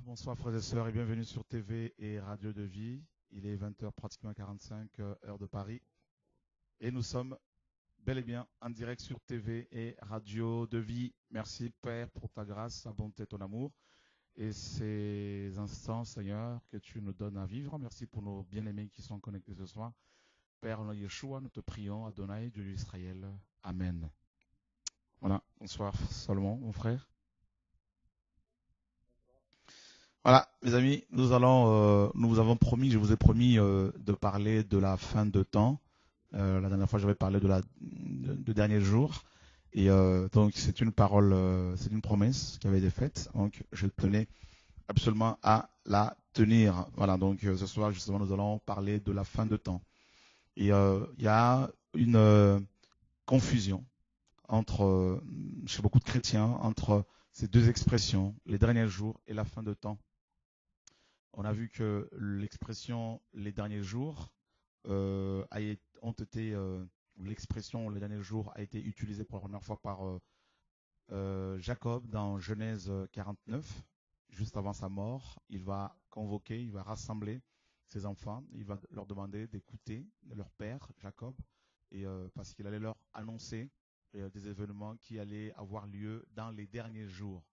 Bonsoir frères et sœurs et bienvenue sur TV et Radio de Vie. Il est 20h pratiquement 45 heure de Paris et nous sommes bel et bien en direct sur TV et Radio de Vie. Merci Père pour ta grâce, ta bonté, ton amour et ces instants Seigneur que tu nous donnes à vivre. Merci pour nos bien-aimés qui sont connectés ce soir. Père, au nom de Yeshua, nous te prions, Adonai, Dieu d'Israël. Amen. Voilà, bonsoir Salomon, mon frère. Voilà, mes amis, nous vous avons promis, je vous ai promis de parler de la fin de temps. La dernière fois, j'avais parlé de dernier jour. Et donc, c'est une parole, c'est une promesse qui avait été faite. Donc, je tenais absolument à la tenir. Voilà, donc ce soir, justement, nous allons parler de la fin de temps. Et il y a une confusion chez beaucoup de chrétiens entre ces deux expressions, les derniers jours et la fin de temps. On a vu que l'expression les derniers jours l'expression les derniers jours a été utilisée pour la première fois par Jacob dans Genèse 49, juste avant sa mort. Il va convoquer, il va rassembler ses enfants, il va leur demander d'écouter leur père Jacob, et parce qu'il allait leur annoncer des événements qui allaient avoir lieu dans les derniers jours.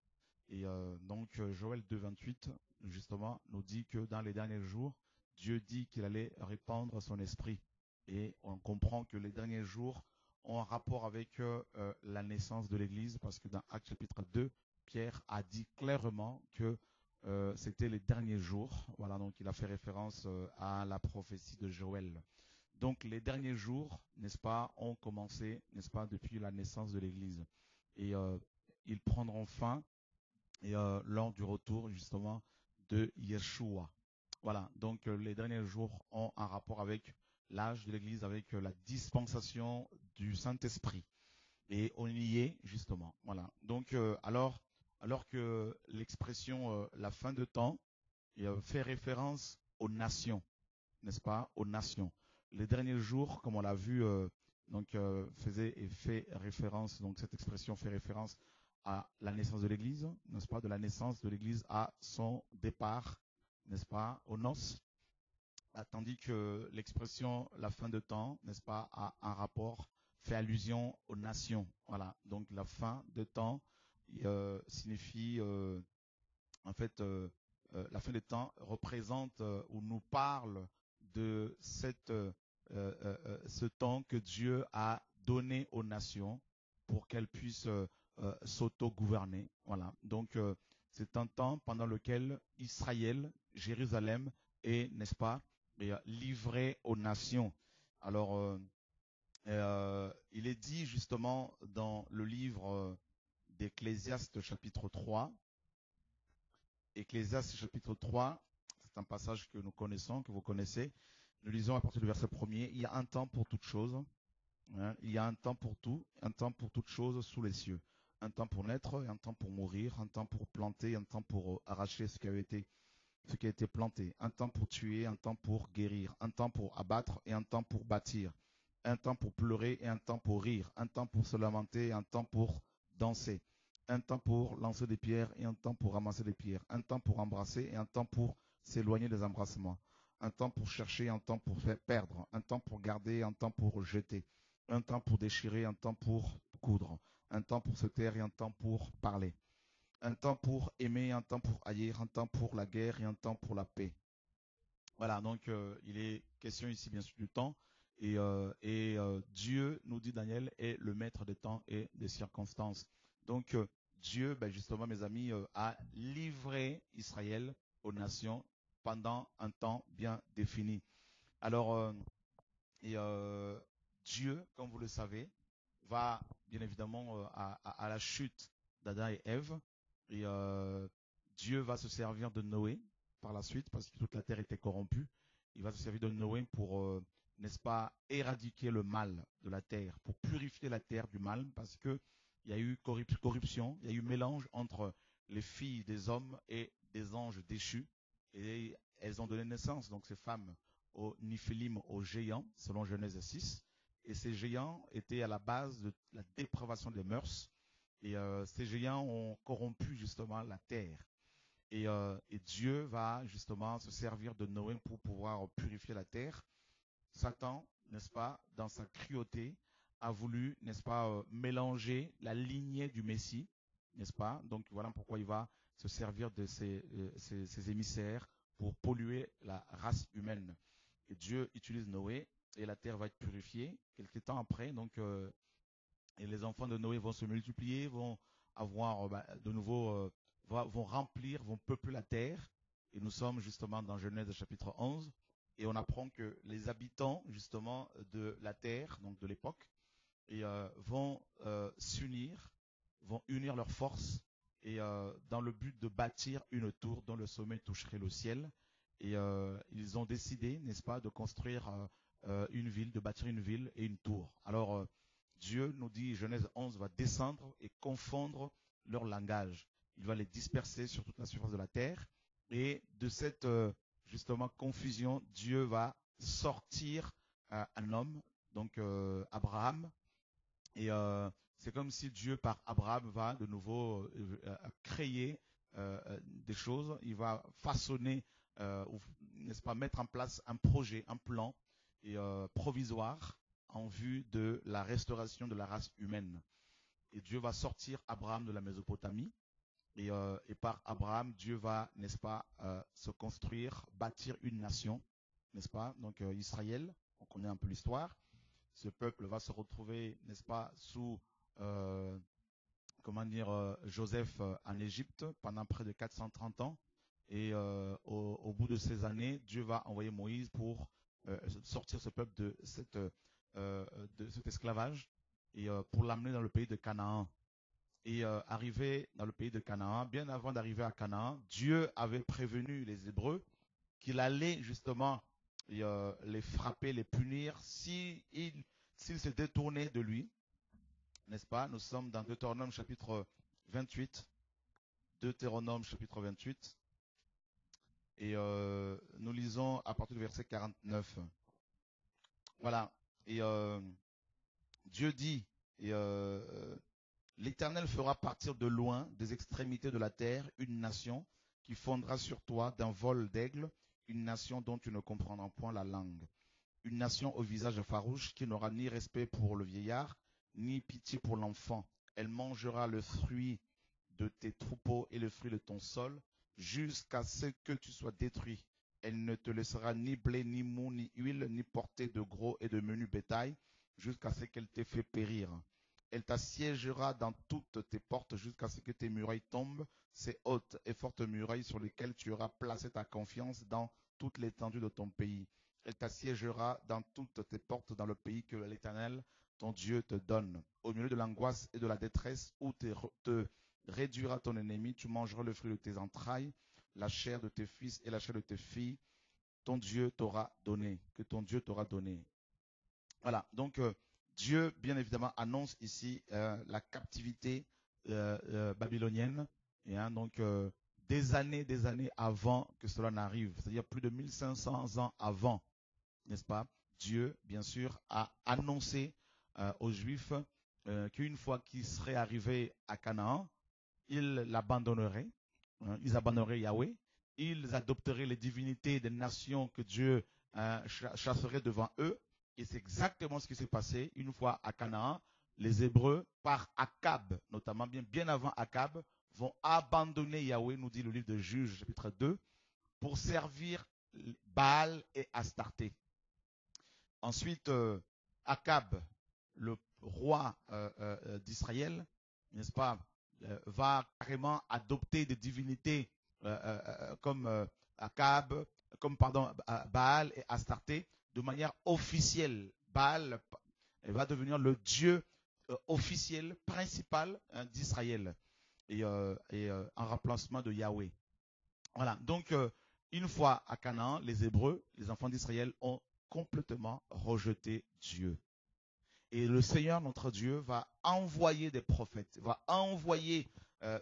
Et donc Joël 2,28 justement nous dit que dans les derniers jours, Dieu dit qu'il allait répandre son esprit. Et on comprend que les derniers jours ont un rapport avec la naissance de l'Église, parce que dans Actes chapitre 2, Pierre a dit clairement que c'était les derniers jours. Voilà, donc il a fait référence à la prophétie de Joël. Donc les derniers jours, n'est-ce pas, ont commencé, n'est-ce pas, depuis la naissance de l'Église. Et ils prendront fin lors du retour justement de Yeshua. Voilà, donc les derniers jours ont un rapport avec l'âge de l'Église, avec la dispensation du Saint-Esprit. Et on y est justement. Voilà. Donc alors que l'expression la fin de temps fait référence aux nations, n'est-ce pas, aux nations. Les derniers jours, comme on l'a vu, fait référence, donc cette expression fait référence à la naissance de l'Église, n'est-ce pas, de la naissance de l'Église à son départ, n'est-ce pas, aux noces, tandis que l'expression la fin de temps, n'est-ce pas, a un rapport, fait allusion aux nations. Voilà, donc la fin de temps signifie, en fait, la fin de temps représente ou nous parle de ce temps que Dieu a donné aux nations pour qu'elles puissent s'auto-gouverner. Voilà. Donc, c'est un temps pendant lequel Israël, Jérusalem est, n'est-ce pas, livré aux nations. Alors, il est dit justement dans le livre d'Ecclésiaste chapitre 3. Ecclésiaste chapitre 3, c'est un passage que nous connaissons, que vous connaissez. Nous lisons à partir du verset 1er. Il y a un temps pour toute chose. Hein, il y a un temps pour tout, un temps pour toute chose sous les cieux. Un temps pour naître et un temps pour mourir, un temps pour planter, un temps pour arracher ce qui a été planté, un temps pour tuer, un temps pour guérir, un temps pour abattre et un temps pour bâtir, un temps pour pleurer et un temps pour rire, un temps pour se lamenter et un temps pour danser, un temps pour lancer des pierres et un temps pour ramasser des pierres, un temps pour embrasser et un temps pour s'éloigner des embrassements, un temps pour chercher et un temps pour faire perdre, un temps pour garder et un temps pour jeter, un temps pour déchirer, un temps pour coudre, un temps pour se taire et un temps pour parler, un temps pour aimer, un temps pour haïr, un temps pour la guerre et un temps pour la paix. Voilà, donc il est question ici bien sûr du temps. Et Dieu, nous dit Daniel, est le maître des temps et des circonstances. Donc Dieu, justement mes amis, a livré Israël aux nations pendant un temps bien défini. Alors, Dieu, comme vous le savez, va bien évidemment à la chute d'Adam et Ève. Et Dieu va se servir de Noé par la suite, parce que toute la terre était corrompue. Il va se servir de Noé pour, n'est-ce pas, éradiquer le mal de la terre, pour purifier la terre du mal, parce qu'il y a eu corruption, il y a eu mélange entre les filles des hommes et des anges déchus. Et elles ont donné naissance, donc ces femmes, aux Niphilim, aux géants, selon Genèse 6. Et ces géants étaient à la base de la dépravation des mœurs. Et ces géants ont corrompu justement la terre. Et Dieu va justement se servir de Noé pour pouvoir purifier la terre. Satan, n'est-ce pas, dans sa cruauté, a voulu, n'est-ce pas, mélanger la lignée du Messie, n'est-ce pas? Donc voilà pourquoi il va se servir de ces émissaires pour polluer la race humaine. Et Dieu utilise Noé et la terre va être purifiée. Quelque temps après, donc, et les enfants de Noé vont se multiplier, vont avoir de nouveau, vont remplir, vont peupler la terre. Et nous sommes justement dans Genèse chapitre 11. Et on apprend que les habitants justement de la terre, donc de l'époque, vont s'unir, vont unir leurs forces et dans le but de bâtir une tour dont le sommet toucherait le ciel. Et ils ont décidé, n'est-ce pas, de construire une ville, de bâtir une ville et une tour. Alors Dieu nous dit, Genèse 11 va descendre et confondre leur langage. Il va les disperser sur toute la surface de la terre. Et de cette justement confusion, Dieu va sortir un homme, donc Abraham. Et c'est comme si Dieu, par Abraham, va de nouveau créer des choses. Il va façonner, n'est-ce pas, mettre en place un projet, un plan provisoire en vue de la restauration de la race humaine. Et Dieu va sortir Abraham de la Mésopotamie. Et par Abraham, Dieu va, n'est-ce pas, se construire, bâtir une nation, n'est-ce pas? Donc Israël, on connaît un peu l'histoire. Ce peuple va se retrouver, n'est-ce pas, sous, comment dire, Joseph en Égypte pendant près de 430 ans. Et au bout de ces années, Dieu va envoyer Moïse pour sortir ce peuple de cet esclavage et pour l'amener dans le pays de Canaan. Et arrivé dans le pays de Canaan, bien avant d'arriver à Canaan, Dieu avait prévenu les Hébreux qu'il allait justement les frapper, les punir s'ils se détournaient de lui, n'est-ce pas? Nous sommes dans Deutéronome chapitre 28, Deutéronome chapitre 28, et nous lisons à partir du verset 49. Voilà, et Dieu dit, et l'Éternel fera partir de loin, des extrémités de la terre, une nation qui fondera sur toi d'un vol d'aigle, une nation dont tu ne comprendras point la langue. Une nation au visage farouche qui n'aura ni respect pour le vieillard, ni pitié pour l'enfant. Elle mangera le fruit de tes troupeaux et le fruit de ton sol, jusqu'à ce que tu sois détruit. Elle ne te laissera ni blé, ni mou, ni huile, ni portée de gros et de menu bétail, jusqu'à ce qu'elle t'ait fait périr. Elle t'assiégera dans toutes tes portes jusqu'à ce que tes murailles tombent, ces hautes et fortes murailles sur lesquelles tu auras placé ta confiance dans toute l'étendue de ton pays. Elle t'assiégera dans toutes tes portes dans le pays que l'Éternel, ton Dieu, te donne. Au milieu de l'angoisse et de la détresse où te réduira ton ennemi, tu mangeras le fruit de tes entrailles, la chair de tes fils et la chair de tes filles, ton Dieu t'aura donné, que ton Dieu t'aura donné. Voilà, donc Dieu, bien évidemment, annonce ici la captivité babylonienne, et donc des années avant que cela n'arrive, c'est-à-dire plus de 1500 ans avant, n'est-ce pas? Dieu, bien sûr, a annoncé aux Juifs qu'une fois qu'ils seraient arrivés à Canaan, ils l'abandonneraient, ils abandonneraient Yahweh, ils adopteraient les divinités des nations que Dieu chasserait devant eux. Et c'est exactement ce qui s'est passé une fois à Canaan. Les Hébreux, par Akab, notamment bien avant Akab, vont abandonner Yahweh, nous dit le livre de Juges, chapitre 2, pour servir Baal et Astarté. Ensuite, Akab, le roi d'Israël, n'est-ce pas, va carrément adopter des divinités comme Akab, comme Baal et Astarté, de manière officielle. Baal va devenir le dieu officiel, principal d'Israël, et en remplacement de Yahweh. Voilà, donc une fois à Canaan, les Hébreux, les enfants d'Israël, ont complètement rejeté Dieu. Et le Seigneur, notre Dieu, va envoyer des prophètes, va envoyer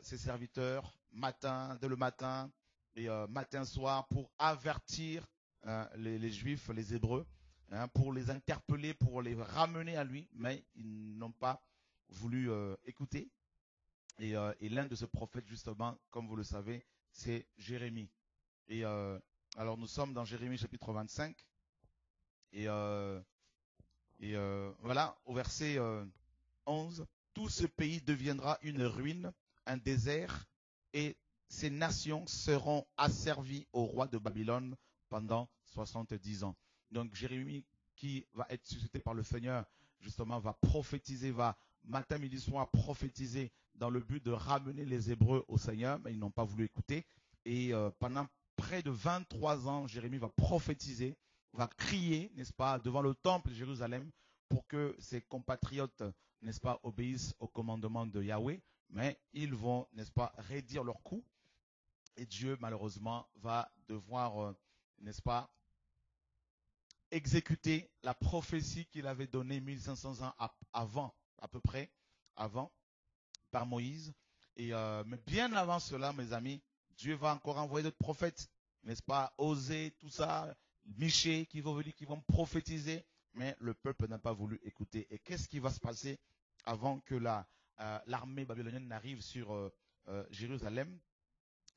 ses serviteurs dès le matin et matin, soir, pour avertir les Juifs, les Hébreux, pour les interpeller, pour les ramener à lui, mais ils n'ont pas voulu écouter. Et l'un de ces prophètes, justement, comme vous le savez, c'est Jérémie. Et alors nous sommes dans Jérémie chapitre 25. Et, voilà, au verset 11, tout ce pays deviendra une ruine, un désert, et ces nations seront asservies au roi de Babylone pendant 70 ans. Donc Jérémie, qui va être suscité par le Seigneur, justement, va prophétiser, va matin, midi, soir prophétiser dans le but de ramener les Hébreux au Seigneur, mais ils n'ont pas voulu écouter. Et pendant près de 23 ans, Jérémie va prophétiser, va crier, n'est-ce pas, devant le temple de Jérusalem pour que ses compatriotes, n'est-ce pas, obéissent au commandement de Yahweh, mais ils vont, n'est-ce pas, raidir leur coup. Et Dieu, malheureusement, va devoir, n'est-ce pas, exécuter la prophétie qu'il avait donnée 1500 ans avant, à peu près, avant, par Moïse. Mais bien avant cela, mes amis, Dieu va encore envoyer d'autres prophètes, n'est-ce pas, Osée, tout ça, Michée, qui vont venir, qui vont prophétiser, mais le peuple n'a pas voulu écouter. Et qu'est-ce qui va se passer avant que l'armée babylonienne n'arrive sur Jérusalem,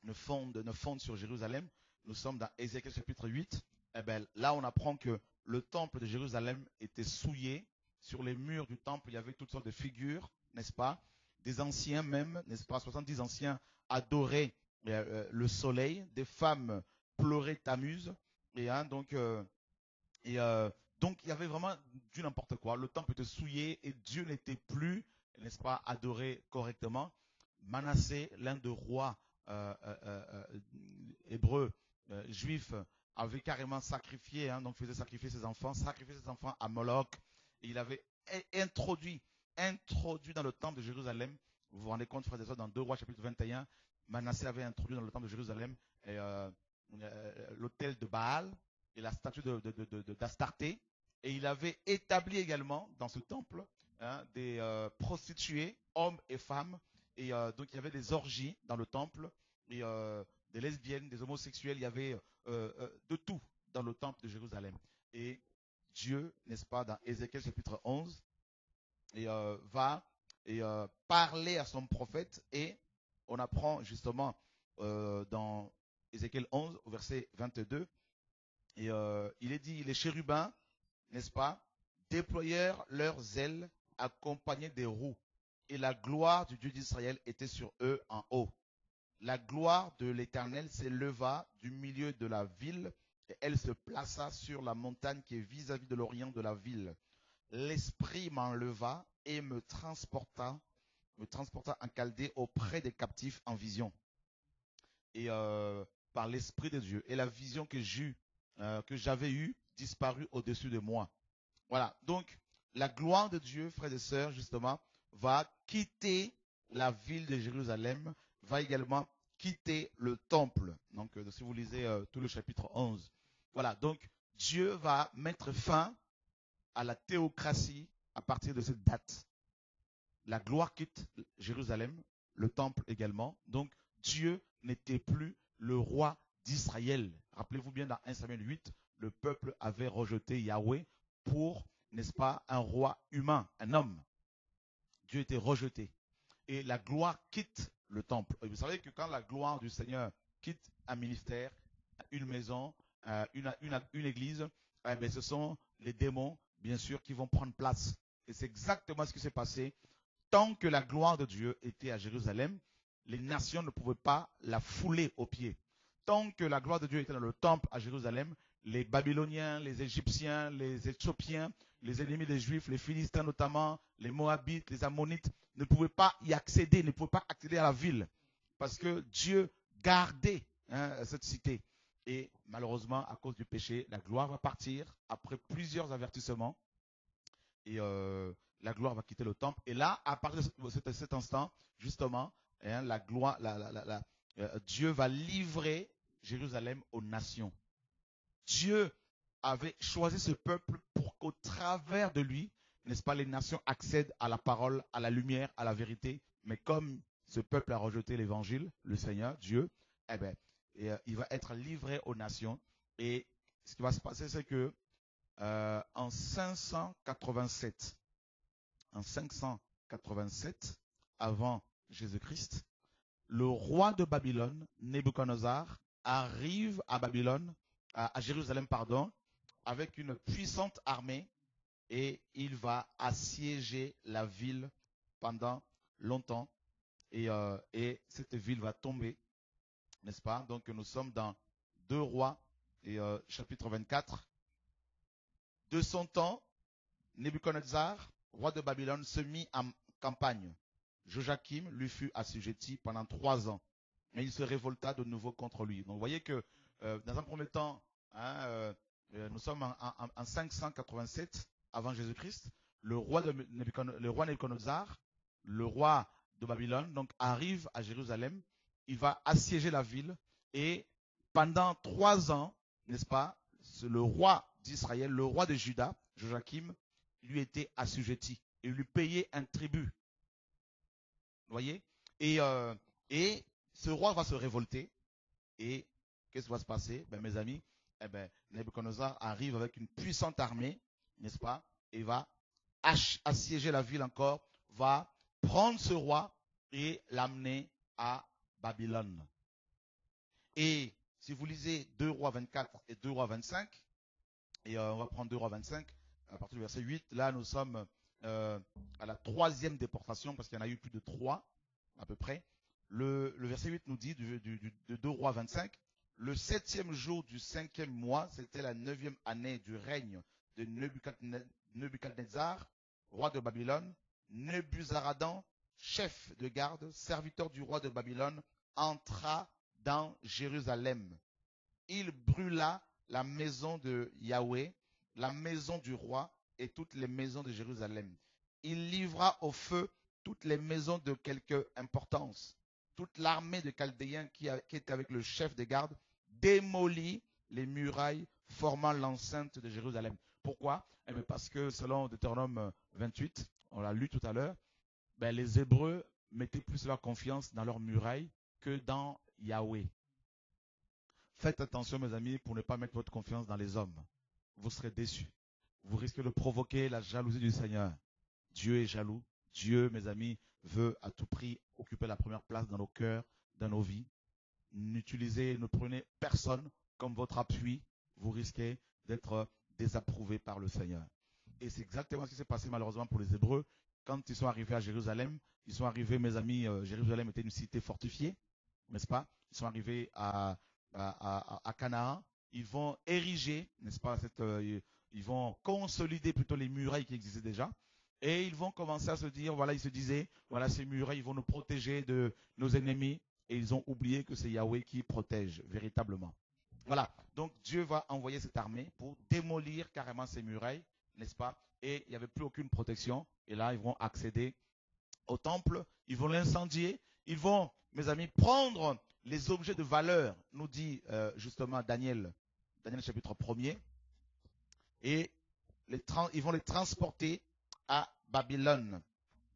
ne fonde sur Jérusalem? Nous sommes dans Ézéchiel chapitre 8. Eh bien, là, on apprend que le temple de Jérusalem était souillé. Sur les murs du temple, il y avait toutes sortes de figures, n'est-ce pas? Des anciens même, n'est-ce pas? 70 anciens adoraient le soleil. Des femmes pleuraient Tammuz. Et donc, il y avait vraiment du n'importe quoi. Le temple était souillé et Dieu n'était plus, n'est-ce pas, adoré correctement. Manassé, l'un des rois hébreux, juifs, avait carrément sacrifié, donc faisait sacrifier ses enfants à Moloch. Et il avait introduit dans le temple de Jérusalem, vous vous rendez compte, frères et sœurs, dans 2 Rois chapitre 21, Manassé avait introduit dans le temple de Jérusalem l'autel de Baal et la statue d'Astarté. Et il avait établi également dans ce temple des prostituées, hommes et femmes. Et donc il y avait des orgies dans le temple, et des lesbiennes, des homosexuels, il y avait de tout dans le temple de Jérusalem. Et Dieu, n'est-ce pas, dans Ézéchiel chapitre 11, va parler à son prophète, et on apprend justement dans Ézéchiel 11, au verset 22, et il est dit, les chérubins, n'est-ce pas, déployèrent leurs ailes accompagnés des roues, et la gloire du Dieu d'Israël était sur eux en haut. La gloire de l'Éternel s'éleva du milieu de la ville, et elle se plaça sur la montagne qui est vis-à-vis de l'orient de la ville. L'Esprit m'enleva et me transporta en Chaldée auprès des captifs en vision. Et par l'Esprit de Dieu. Et la vision que j'avais eue disparut au-dessus de moi. Voilà. Donc, la gloire de Dieu, frères et sœurs, justement, va quitter la ville de Jérusalem, va également quitter le temple. Donc, si vous lisez tout le chapitre 11. Voilà. Donc, Dieu va mettre fin à la théocratie à partir de cette date. La gloire quitte Jérusalem, le temple également. Donc, Dieu n'était plus le roi d'Israël. Rappelez-vous bien, dans 1 Samuel 8, le peuple avait rejeté Yahweh pour, n'est-ce pas, un roi humain, un homme. Dieu était rejeté. Et la gloire quitte le temple. Et vous savez que quand la gloire du Seigneur quitte un ministère, une maison, une église, ben ce sont les démons, bien sûr, qui vont prendre place. Et c'est exactement ce qui s'est passé. Tant que la gloire de Dieu était à Jérusalem, les nations ne pouvaient pas la fouler aux pieds. Tant que la gloire de Dieu était dans le temple à Jérusalem, les Babyloniens, les Égyptiens, les Éthiopiens, les ennemis des Juifs, les Philistins notamment, les Moabites, les Ammonites, ne pouvaient pas y accéder, ne pouvaient pas accéder à la ville. Parce que Dieu gardait cette cité. Et malheureusement, à cause du péché, la gloire va partir après plusieurs avertissements. Et la gloire va quitter le temple. Et là, à partir de cet instant, justement, la gloire, Dieu va livrer Jérusalem aux nations. Dieu avait choisi ce peuple pour qu'au travers de lui, n'est-ce pas, les nations accèdent à la parole, à la lumière, à la vérité. Mais comme ce peuple a rejeté l'évangile, le Seigneur, Dieu, eh bien, il va être livré aux nations. Et ce qui va se passer, c'est que en 587, avant Jésus-Christ, le roi de Babylone, Nebuchadnezzar, arrive à Babylone, à Jérusalem, pardon, avec une puissante armée et il va assiéger la ville pendant longtemps et cette ville va tomber, n'est-ce pas? Donc nous sommes dans 2 Rois et chapitre 24. De son temps, Nebuchadnezzar, roi de Babylone, se mit en campagne. Joachim lui fut assujetti pendant 3 ans, mais il se révolta de nouveau contre lui. Donc vous voyez que dans un premier temps, hein, nous sommes en 587 avant Jésus-Christ. Le roi Nebuchadnezzar, le roi de Babylone, donc arrive à Jérusalem. Il va assiéger la ville et pendant 3 ans, n'est-ce pas, le roi d'Israël, le roi de Juda, Joachim, lui était assujetti. Il lui payait un tribut. Vous voyez? Et ce roi va se révolter. Et qu'est-ce qui va se passer? Ben, mes amis, eh ben, Nebuchadnezzar arrive avec une puissante armée, n'est-ce pas? Et va assiéger la ville encore, va prendre ce roi et l'amener à Babylone. Et si vous lisez 2 Rois 24 et 2 Rois 25, et on va prendre 2 Rois 25, à partir du verset 8, là nous sommes à la 3e déportation, parce qu'il y en a eu plus de 3 à peu près. Le verset 8 nous dit, de 2 Rois 25, le 7e jour du 5e mois, c'était la 9e année du règne de Nebuchadnezzar, roi de Babylone. Nebuzaradan, chef de garde, serviteur du roi de Babylone, entra dans Jérusalem. Il brûla la maison de Yahweh, la maison du roi et toutes les maisons de Jérusalem. Il livra au feu toutes les maisons de quelque importance. Toute l'armée de Chaldéens qui était avec le chef des gardes démolit les murailles formant l'enceinte de Jérusalem. Pourquoi? Eh bien parce que selon Deutéronome 28, on l'a lu tout à l'heure, ben les Hébreux mettaient plus leur confiance dans leurs murailles que dans Yahweh. Faites attention, mes amis, pour ne pas mettre votre confiance dans les hommes. Vous serez déçus. Vous risquez de provoquer la jalousie du Seigneur. Dieu est jaloux. Dieu, mes amis, veut à tout prix occuper la première place dans nos cœurs, dans nos vies. Ne prenez personne comme votre appui. Vous risquez d'être désapprouvé par le Seigneur. Et c'est exactement ce qui s'est passé malheureusement pour les Hébreux. Quand ils sont arrivés à Jérusalem, ils sont arrivés, mes amis, Jérusalem était une cité fortifiée, n'est-ce pas? Ils sont arrivés à Canaan. Ils vont ériger, n'est-ce pas, ils vont consolider plutôt les murailles qui existaient déjà. Et ils vont commencer à se dire, voilà, ils se disaient, voilà, ces murailles, ils vont nous protéger de nos ennemis. Et ils ont oublié que c'est Yahweh qui protège véritablement. Voilà, donc Dieu va envoyer cette armée pour démolir carrément ces murailles, n'est-ce pas? Et il n'y avait plus aucune protection. Et là, ils vont accéder au temple, ils vont l'incendier, ils vont, mes amis, prendre les objets de valeur, nous dit justement Daniel chapitre 1er, et ils vont les transporter à Babylone.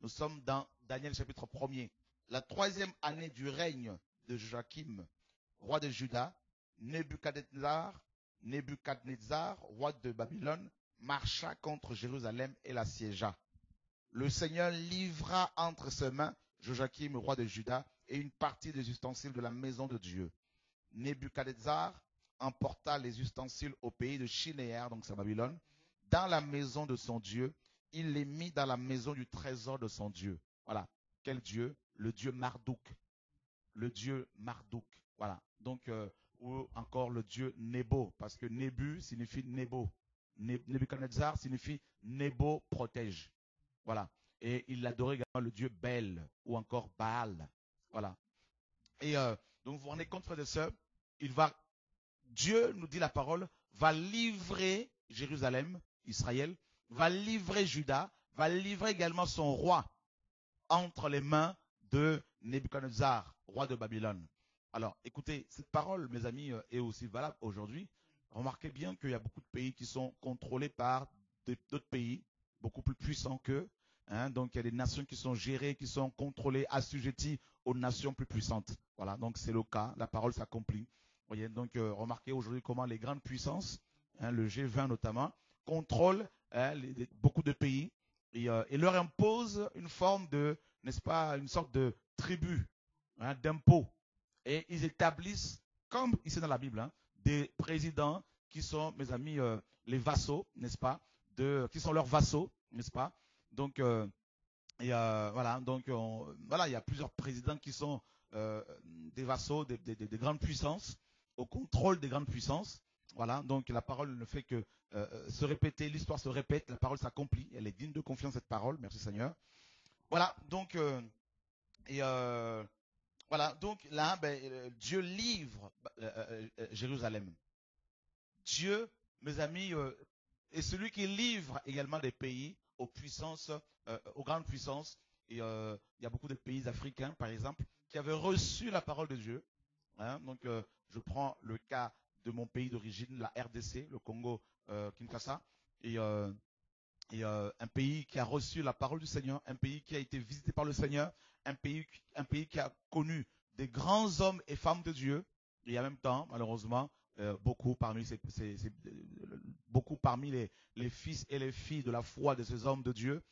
Nous sommes dans Daniel chapitre 1er. La 3e année du règne de Joachim, roi de Juda, Nebuchadnezzar, roi de Babylone, marcha contre Jérusalem et l'assiégea. Le Seigneur livra entre ses mains Joachim, roi de Juda, et une partie des ustensiles de la maison de Dieu. Nebuchadnezzar emporta les ustensiles au pays de Shinéar, donc c'est Babylone, dans la maison de son Dieu. Il les mit dans la maison du trésor de son Dieu. Voilà. Quel Dieu? Le Dieu Marduk. Le Dieu Marduk. Voilà. Donc, ou encore le Dieu Nebo, parce que Nebu signifie Nebo. Nebuchadnezzar signifie Nebo protège. Voilà. Et il adorait également le Dieu Bel, ou encore Baal. Voilà. Et donc, vous vous rendez compte, frères et sœurs, Dieu, nous dit la parole, va livrer Jérusalem, Israël, va livrer Juda, va livrer également son roi entre les mains de Nebuchadnezzar, roi de Babylone. Alors, écoutez, cette parole, mes amis, est aussi valable aujourd'hui. Remarquez bien qu'il y a beaucoup de pays qui sont contrôlés par d'autres pays, beaucoup plus puissants qu'eux. Hein, donc, il y a des nations qui sont gérées, qui sont contrôlées, assujetties aux nations plus puissantes. Voilà, donc c'est le cas, la parole s'accomplit. Voyez, donc, remarquez aujourd'hui comment les grandes puissances, hein, le G20 notamment, contrôlent beaucoup de pays et leur imposent une forme de, n'est-ce pas, une sorte de tribut, d'impôts. Et ils établissent, comme ici dans la Bible, des présidents qui sont, mes amis, les vassaux, n'est-ce pas, qui sont leurs vassaux, n'est-ce pas. Donc, voilà, donc voilà, il y a plusieurs présidents qui sont des vassaux des grandes puissances, au contrôle des grandes puissances. Voilà, donc la parole ne fait que se répéter, l'histoire se répète, la parole s'accomplit, elle est digne de confiance cette parole, merci Seigneur. Voilà, donc voilà, donc là, Dieu livre Jérusalem. Dieu, mes amis, est celui qui livre également des pays aux puissances, aux grandes puissances. Et il y a beaucoup de pays africains, par exemple, qui avaient reçu la parole de Dieu. Donc, je prends le cas de mon pays d'origine, la RDC, le Congo Kinshasa, et un pays qui a reçu la parole du Seigneur, un pays qui a été visité par le Seigneur, un pays qui a connu des grands hommes et femmes de Dieu, et en même temps, malheureusement, beaucoup parmi les fils et les filles de la foi de ces hommes de Dieu,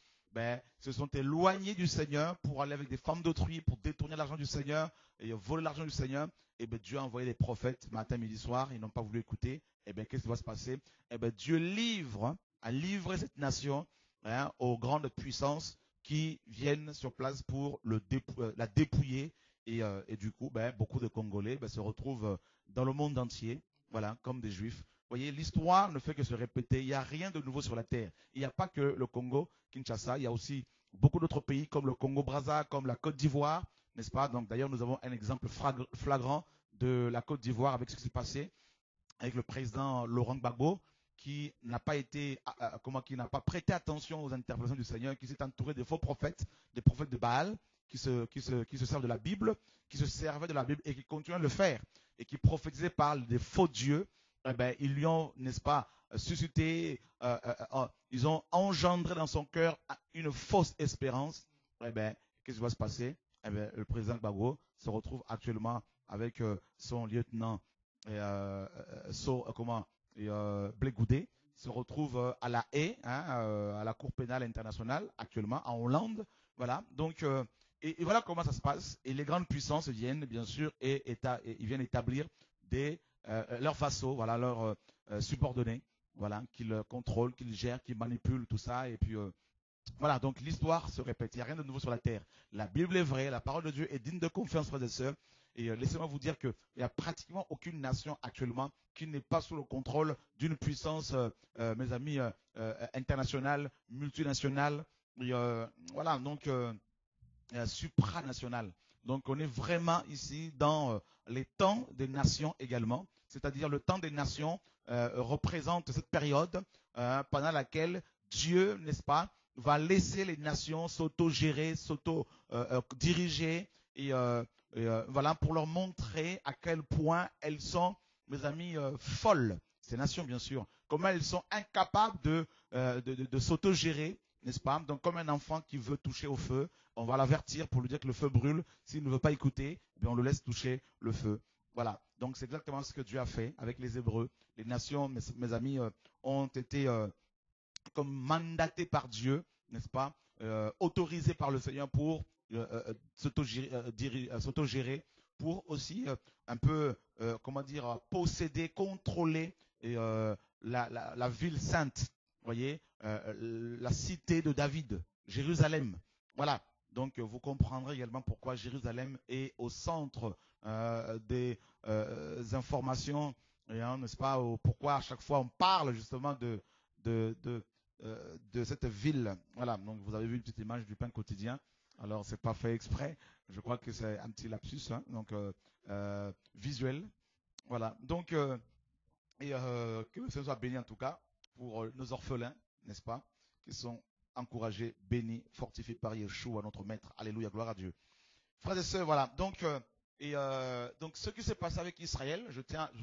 se sont éloignés du Seigneur pour aller avec des femmes d'autrui, pour détourner l'argent du Seigneur et voler l'argent du Seigneur. Et Dieu a envoyé des prophètes matin, midi, soir, ils n'ont pas voulu écouter. Et qu'est-ce qui va se passer? Dieu a livré cette nation aux grandes puissances qui viennent sur place pour la dépouiller. Et du coup, beaucoup de Congolais se retrouvent dans le monde entier, voilà, comme des Juifs. Vous voyez, l'histoire ne fait que se répéter. Il n'y a rien de nouveau sur la terre. Il n'y a pas que le Congo, Kinshasa. Il y a aussi beaucoup d'autres pays comme le Congo-Brazza, comme la Côte d'Ivoire, n'est-ce pas? Donc d'ailleurs, nous avons un exemple flagrant de la Côte d'Ivoire avec ce qui s'est passé avec le président Laurent Gbagbo, qui n'a pas prêté attention aux interpellations du Seigneur, qui s'est entouré de faux prophètes, des prophètes de Baal, qui se servent de la Bible, qui se servaient de la Bible et qui continuent à le faire, et qui prophétisaient par des faux dieux. Ils lui ont, n'est-ce pas, suscité, ils ont engendré dans son cœur une fausse espérance. Qu'est-ce qui va se passer? Le président Gbagbo se retrouve actuellement avec son lieutenant Blé Goudé, se retrouve à La Haye, à la Cour pénale internationale, actuellement en Hollande. Voilà, donc, et voilà comment ça se passe. Et les grandes puissances viennent, bien sûr, et ils viennent établir leurs vassaux, voilà, leurs subordonnés, voilà, qu'ils contrôlent, qu'ils gèrent, qu'ils manipulent, tout ça. Et puis, voilà, donc l'histoire se répète. Il n'y a rien de nouveau sur la terre. La Bible est vraie, la parole de Dieu est digne de confiance, frères et sœurs. Et laissez-moi vous dire qu'il n'y a pratiquement aucune nation actuellement qui n'est pas sous le contrôle d'une puissance, mes amis, internationale, multinationale, et, voilà, donc supranationale. Donc on est vraiment ici dans les temps des nations également, c'est-à-dire le temps des nations représente cette période pendant laquelle Dieu, n'est-ce pas, va laisser les nations s'auto-gérer, s'auto-diriger et voilà, pour leur montrer à quel point elles sont, mes amis, folles, ces nations bien sûr, comment elles sont incapables de s'auto-gérer, n'est-ce pas? Donc comme un enfant qui veut toucher au feu, on va l'avertir pour lui dire que le feu brûle. S'il ne veut pas écouter, on le laisse toucher le feu. Voilà, donc c'est exactement ce que Dieu a fait avec les Hébreux. Les nations, mes amis, ont été comme mandatées par Dieu, n'est-ce pas, autorisées par le Seigneur pour s'autogérer, pour aussi un peu, comment dire, posséder, contrôler la ville sainte, voyez, la cité de David, Jérusalem. Voilà, donc vous comprendrez également pourquoi Jérusalem est au centre des informations, n'est-ce pas, pourquoi à chaque fois on parle justement de cette ville. Voilà, donc vous avez vu une petite image du pain quotidien. Alors, c'est pas fait exprès. Je crois que c'est un petit lapsus, donc visuel. Voilà. Donc, que le Seigneur soit béni en tout cas pour nos orphelins, n'est-ce pas, qui sont encouragés, bénis, fortifiés par Yeshua, notre Maître. Alléluia, gloire à Dieu. Frères et sœurs, voilà. Donc, donc ce qui s'est passé avec Israël, je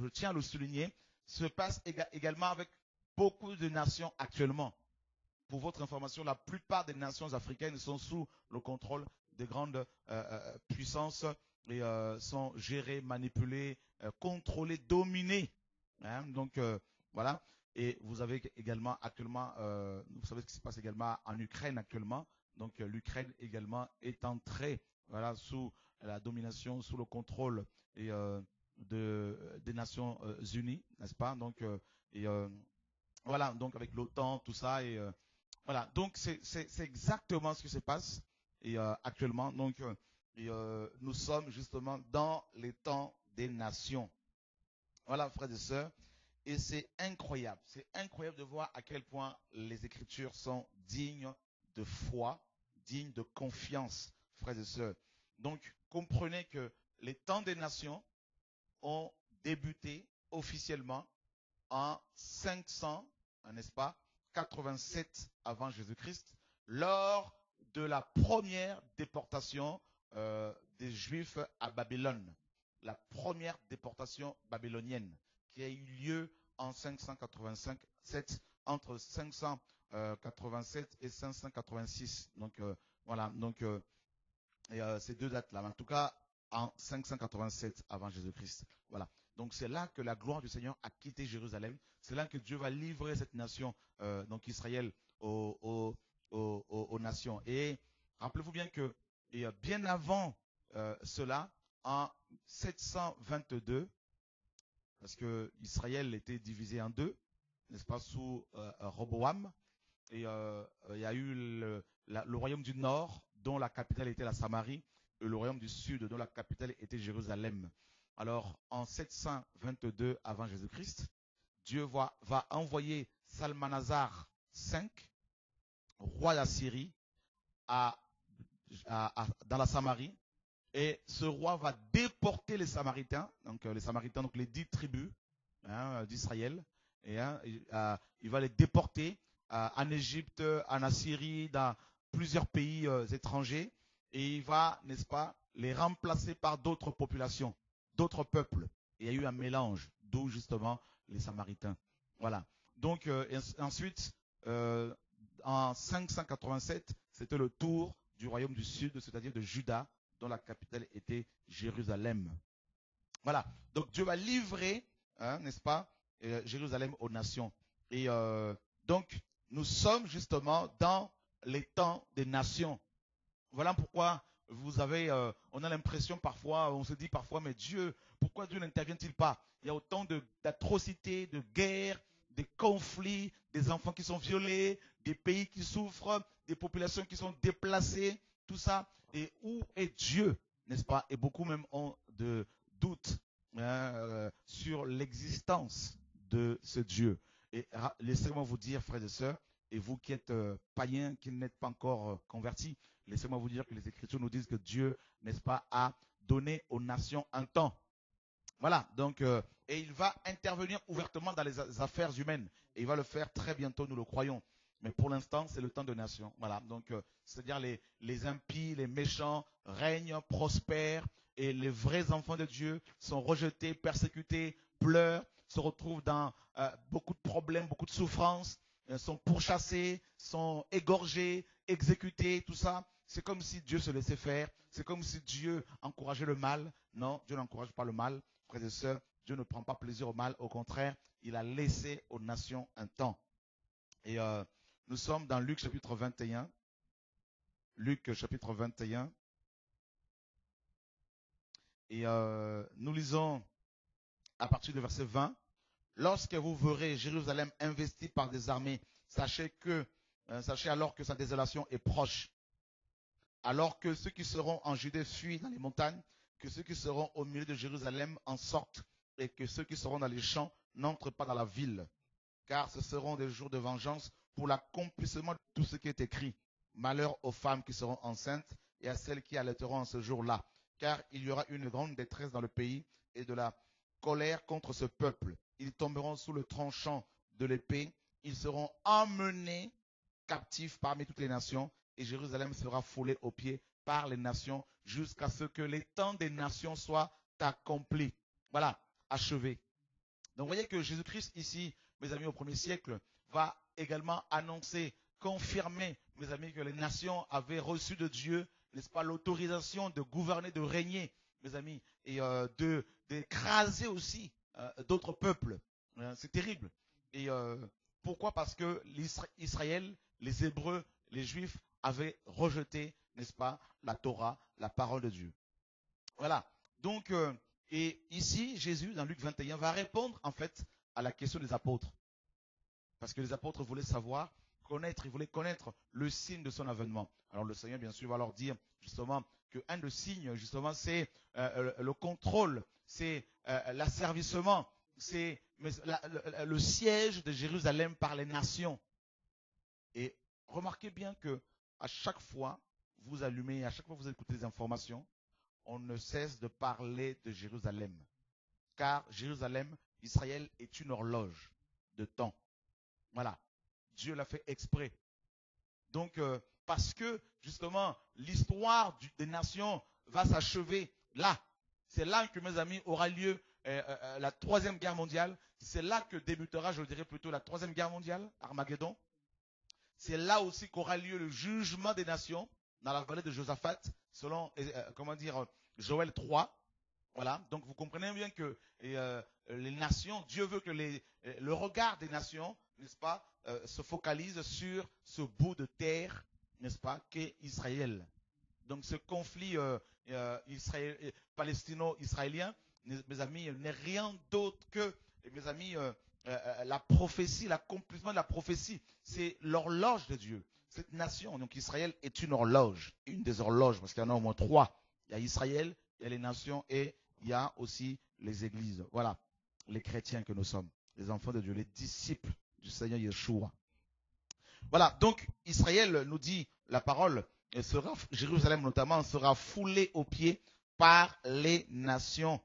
tiens à le souligner, se passe également avec beaucoup de nations actuellement. Pour votre information, la plupart des nations africaines sont sous le contrôle des grandes puissances et sont gérées, manipulées, contrôlées, dominées. Donc voilà. Et vous avez également actuellement, vous savez ce qui se passe également en Ukraine actuellement. Donc l'Ukraine également est entrée voilà, sous la domination, sous le contrôle et, des Nations Unies, n'est-ce pas? Donc, voilà, donc avec l'OTAN, tout ça, et voilà, donc c'est exactement ce qui se passe et, actuellement. Donc, nous sommes justement dans les temps des nations. Voilà, frères et sœurs. Et c'est incroyable de voir à quel point les Écritures sont dignes de foi, dignes de confiance, frères et sœurs. Donc, comprenez que les temps des nations ont débuté officiellement en 500, n'est-ce pas, 87 avant Jésus-Christ, lors de la première déportation des Juifs à Babylone, la première déportation babylonienne qui a eu lieu en 587, entre 587 et 586. Donc, voilà, donc, ces deux dates-là. En tout cas, en 587 avant Jésus-Christ. Voilà. Donc c'est là que la gloire du Seigneur a quitté Jérusalem. C'est là que Dieu va livrer cette nation, donc Israël, aux nations. Et rappelez-vous bien que, et bien avant cela, en 722, parce que Israël était divisé en deux, n'est-ce pas, sous Roboam, et il y a eu le royaume du Nord, dont la capitale était la Samarie, et le royaume du Sud, dont la capitale était Jérusalem. Alors, en 722 avant Jésus-Christ, Dieu va envoyer Salmanazar V, roi d'Assyrie, dans la Samarie, et ce roi va déporter les Samaritains, donc les Samaritains, donc les 10 tribus, hein, d'Israël, et il va les déporter en Égypte, en Assyrie, dans plusieurs pays étrangers, et il va, n'est-ce pas, les remplacer par d'autres populations, d'autres peuples. Et il y a eu un mélange, d'où justement les Samaritains. Voilà. Donc, ensuite, en 587, c'était le tour du royaume du Sud, c'est-à-dire de Juda, dont la capitale était Jérusalem. Voilà. Donc Dieu va livrer, hein, n'est-ce pas, Jérusalem aux nations. Et donc, nous sommes justement dans les temps des nations. Voilà pourquoi on a l'impression parfois, on se dit parfois, mais Dieu, pourquoi Dieu n'intervient-il pas? Il y a autant d'atrocités, de guerres, des conflits, des enfants qui sont violés, des pays qui souffrent, des populations qui sont déplacées, tout ça. Et où est Dieu, n'est-ce pas? Et beaucoup même ont de doutes, hein, sur l'existence de ce Dieu. Et laissez-moi vous dire, frères et sœurs, et vous qui êtes païens, qui n'êtes pas encore convertis, laissez-moi vous dire que les Écritures nous disent que Dieu, n'est-ce pas, a donné aux nations un temps. Voilà, donc, et il va intervenir ouvertement dans les affaires humaines. Et il va le faire très bientôt, nous le croyons. Mais pour l'instant, c'est le temps de nations. Voilà, donc, c'est-à-dire les impies, les méchants règnent, prospèrent, et les vrais enfants de Dieu sont rejetés, persécutés, pleurent, se retrouvent dans beaucoup de problèmes, beaucoup de souffrances, sont pourchassés, sont égorgés, exécutés, tout ça. C'est comme si Dieu se laissait faire. C'est comme si Dieu encourageait le mal. Non, Dieu n'encourage pas le mal. Frères et sœurs, Dieu ne prend pas plaisir au mal. Au contraire, il a laissé aux nations un temps. Et nous sommes dans Luc chapitre 21. Luc chapitre 21. Et nous lisons à partir du verset 20. Lorsque vous verrez Jérusalem investie par des armées, sachez alors que sa désolation est proche. Alors que ceux qui seront en Judée fuient dans les montagnes, que ceux qui seront au milieu de Jérusalem en sortent, et que ceux qui seront dans les champs n'entrent pas dans la ville. Car ce seront des jours de vengeance pour l'accomplissement de tout ce qui est écrit. Malheur aux femmes qui seront enceintes et à celles qui allaiteront en ce jour-là. Car il y aura une grande détresse dans le pays et de la colère contre ce peuple. Ils tomberont sous le tranchant de l'épée. Ils seront emmenés captifs parmi toutes les nations. Et Jérusalem sera foulée aux pieds par les nations jusqu'à ce que les temps des nations soient accomplis. Voilà, achevé. Donc vous voyez que Jésus-Christ ici, mes amis, au 1er siècle, va également annoncer, confirmer, mes amis, que les nations avaient reçu de Dieu, n'est-ce pas, l'autorisation de gouverner, de régner, mes amis, et d'écraser aussi d'autres peuples. C'est terrible. Et pourquoi? Parce que Israël, les Hébreux, les Juifs avaient rejeté n'est-ce pas, la Torah, la parole de Dieu. Voilà. Donc, et ici, Jésus, dans Luc 21, va répondre en fait à la question des apôtres. Parce que les apôtres voulaient savoir, connaître, ils voulaient connaître le signe de son avènement. Alors le Seigneur, bien sûr, va leur dire justement qu'un des signes, justement, c'est le contrôle, c'est l'asservissement, c'est le siège de Jérusalem par les nations. Et remarquez bien que à chaque fois vous allumez, à chaque fois vous écoutez des informations, on ne cesse de parler de Jérusalem. Car Jérusalem, Israël, est une horloge de temps. Voilà. Dieu l'a fait exprès. Donc, parce que, justement, l'histoire des nations va s'achever là. C'est là que, mes amis, aura lieu la troisième guerre mondiale. C'est là que débutera, je dirais plutôt, la troisième guerre mondiale, Armageddon. C'est là aussi qu'aura lieu le jugement des nations, dans la vallée de Josaphat, selon, comment dire, Joël 3. Voilà, donc vous comprenez bien que les nations, Dieu veut que le regard des nations, n'est-ce pas, se focalise sur ce bout de terre, n'est-ce pas, qu'est Israël. Donc ce conflit palestino-israélien, mes amis, n'est rien d'autre que, mes amis, la prophétie, l'accomplissement de la prophétie. C'est l'horloge de Dieu. Cette nation, donc Israël, est une horloge, une des horloges, parce qu'il y en a au moins trois. Il y a Israël, il y a les nations et il y a aussi les églises. Voilà, les chrétiens que nous sommes, les enfants de Dieu, les disciples du Seigneur Yeshua. Voilà, donc Israël nous dit la parole, Jérusalem notamment sera foulée aux pieds par les nations,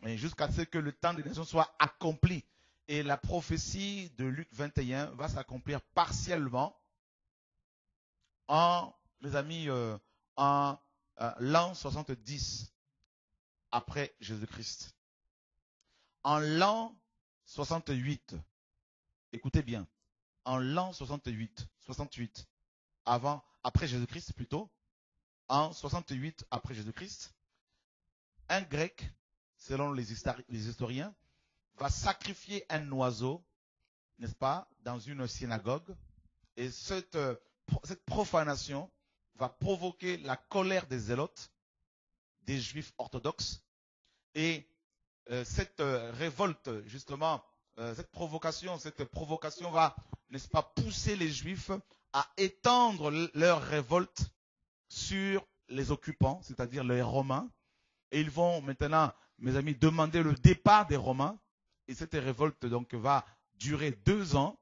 jusqu'à ce que le temps des nations soit accompli. Et la prophétie de Luc 21 va s'accomplir partiellement mes amis, en l'an 70 après Jésus-Christ. En l'an 68, écoutez bien, en l'an 68, après Jésus-Christ plutôt, en 68 après Jésus-Christ, un Grec, selon les historiens, va sacrifier un oiseau, n'est-ce pas, dans une synagogue, et cette profanation va provoquer la colère des zélotes, des juifs orthodoxes, et cette révolte, justement, cette provocation va, n'est-ce pas, pousser les juifs à étendre leur révolte sur les occupants, c'est-à-dire les Romains, et ils vont maintenant, mes amis, demander le départ des Romains, et cette révolte donc va durer 2 ans,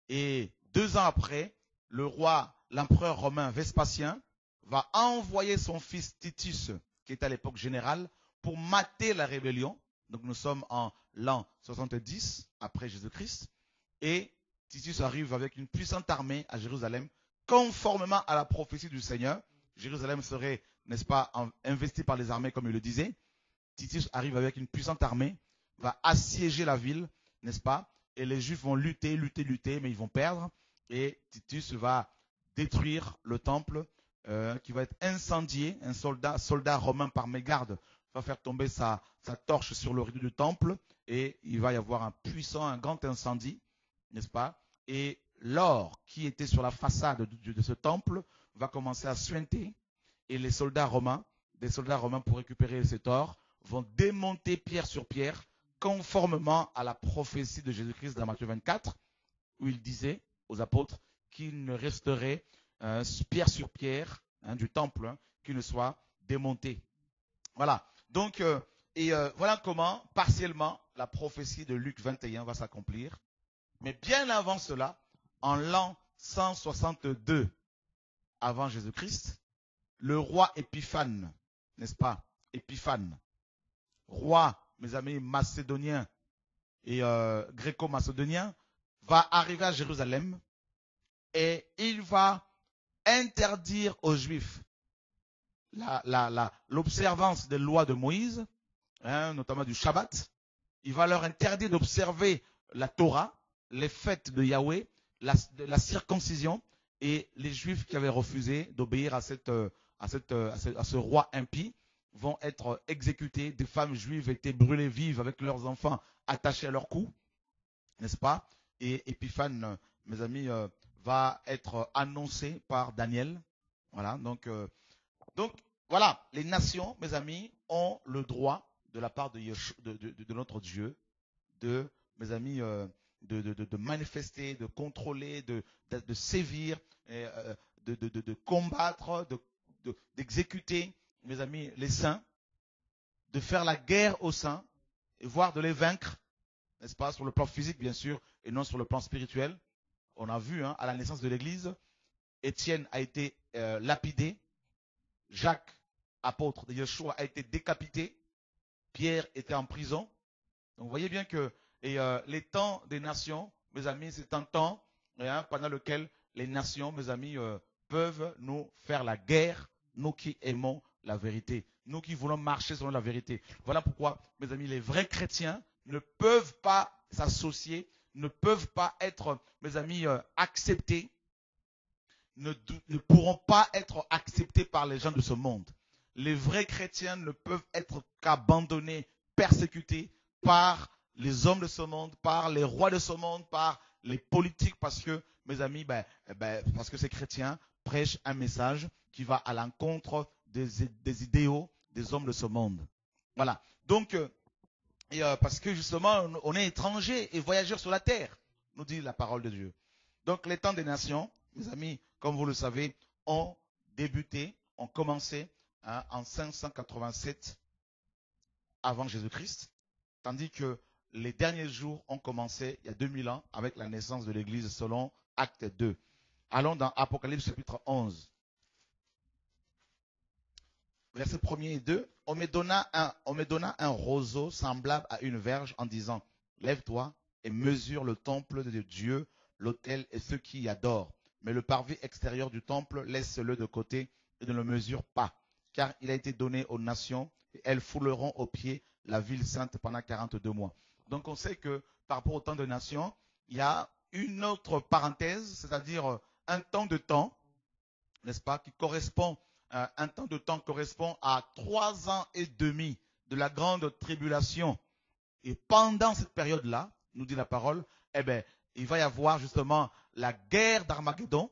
et 2 ans après, l'empereur romain Vespasien va envoyer son fils Titus, qui est à l'époque général, pour mater la rébellion. Donc nous sommes en l'an 70 après Jésus-Christ. Et Titus arrive avec une puissante armée à Jérusalem, conformément à la prophétie du Seigneur. Jérusalem serait, n'est-ce pas, investie par les armées comme il le disait. Titus arrive avec une puissante armée, va assiéger la ville, n'est-ce pas? Et les Juifs vont lutter, mais ils vont perdre. Et Titus va détruire le temple, qui va être incendié. Un soldat romain par mégarde va faire tomber sa torche sur le rideau du temple. Et il va y avoir un grand incendie, n'est-ce pas? Et l'or qui était sur la façade de ce temple va commencer à suinter. Et des soldats romains, pour récupérer cet or, vont démonter pierre sur pierre, conformément à la prophétie de Jésus-Christ dans Matthieu 24, où il disait aux apôtres qu'il ne resterait pierre sur pierre du temple qui ne soit démonté. Voilà. Donc, voilà comment, partiellement, la prophétie de Luc 21 va s'accomplir. Mais bien avant cela, en l'an 162 avant Jésus-Christ, le roi Épiphane, n'est-ce pas? Épiphane, roi, mes amis, macédoniens et gréco-macédoniens, va arriver à Jérusalem et il va interdire aux Juifs l'observance des lois de Moïse, notamment du Shabbat. Il va leur interdire d'observer la Torah, les fêtes de Yahweh, la circoncision, et les Juifs qui avaient refusé d'obéir à ce roi impie vont être exécutés. Des femmes juives étaient brûlées vives avec leurs enfants attachés à leur cou, n'est-ce pas? Et Épiphane, mes amis, va être annoncé par Daniel, Voilà, donc, voilà, les nations, mes amis, ont le droit de la part de notre Dieu, mes amis, de manifester, de contrôler, de sévir, et, de combattre, d'exécuter, mes amis, les saints, de faire la guerre aux saints, et voire de les vaincre, n'est-ce pas, sur le plan physique, bien sûr, et non sur le plan spirituel. On a vu, à la naissance de l'Église, Étienne a été lapidé, Jacques, apôtre de Yeshua, a été décapité, Pierre était en prison. Donc vous voyez bien que les temps des nations, mes amis, c'est un temps pendant lequel les nations, mes amis, peuvent nous faire la guerre, nous qui aimons la vérité, nous qui voulons marcher selon la vérité. Voilà pourquoi, mes amis, les vrais chrétiens ne peuvent pas s'associer, ne peuvent pas être, mes amis, acceptés, ne pourront pas être acceptés par les gens de ce monde. Les vrais chrétiens ne peuvent être qu'abandonnés, persécutés par les hommes de ce monde, par les rois de ce monde, par les politiques, parce que, mes amis, parce que ces chrétiens prêchent un message qui va à l'encontre des idéaux des hommes de ce monde. Voilà. Donc, parce que justement, on est étrangers et voyageurs sur la terre, nous dit la parole de Dieu. Donc, les temps des nations, mes amis, comme vous le savez, ont débuté, ont commencé en 587 avant Jésus-Christ, tandis que les derniers jours ont commencé il y a 2000 ans avec la naissance de l'Église selon Acte 2. Allons dans Apocalypse chapitre 11. Versets 1er et 2. On me donna un roseau semblable à une verge en disant, lève-toi et mesure le temple de Dieu, l'autel et ceux qui y adorent. Mais le parvis extérieur du temple, laisse-le de côté et ne le mesure pas, car il a été donné aux nations et elles fouleront aux pieds la ville sainte pendant 42 mois. Donc on sait que par rapport au temps de nations, il y a une autre parenthèse, c'est-à-dire un temps de temps, n'est-ce pas, qui correspond, un temps de temps correspond à 3 ans et demi de la grande tribulation. Et pendant cette période-là, nous dit la parole, il va y avoir justement la guerre d'Armageddon,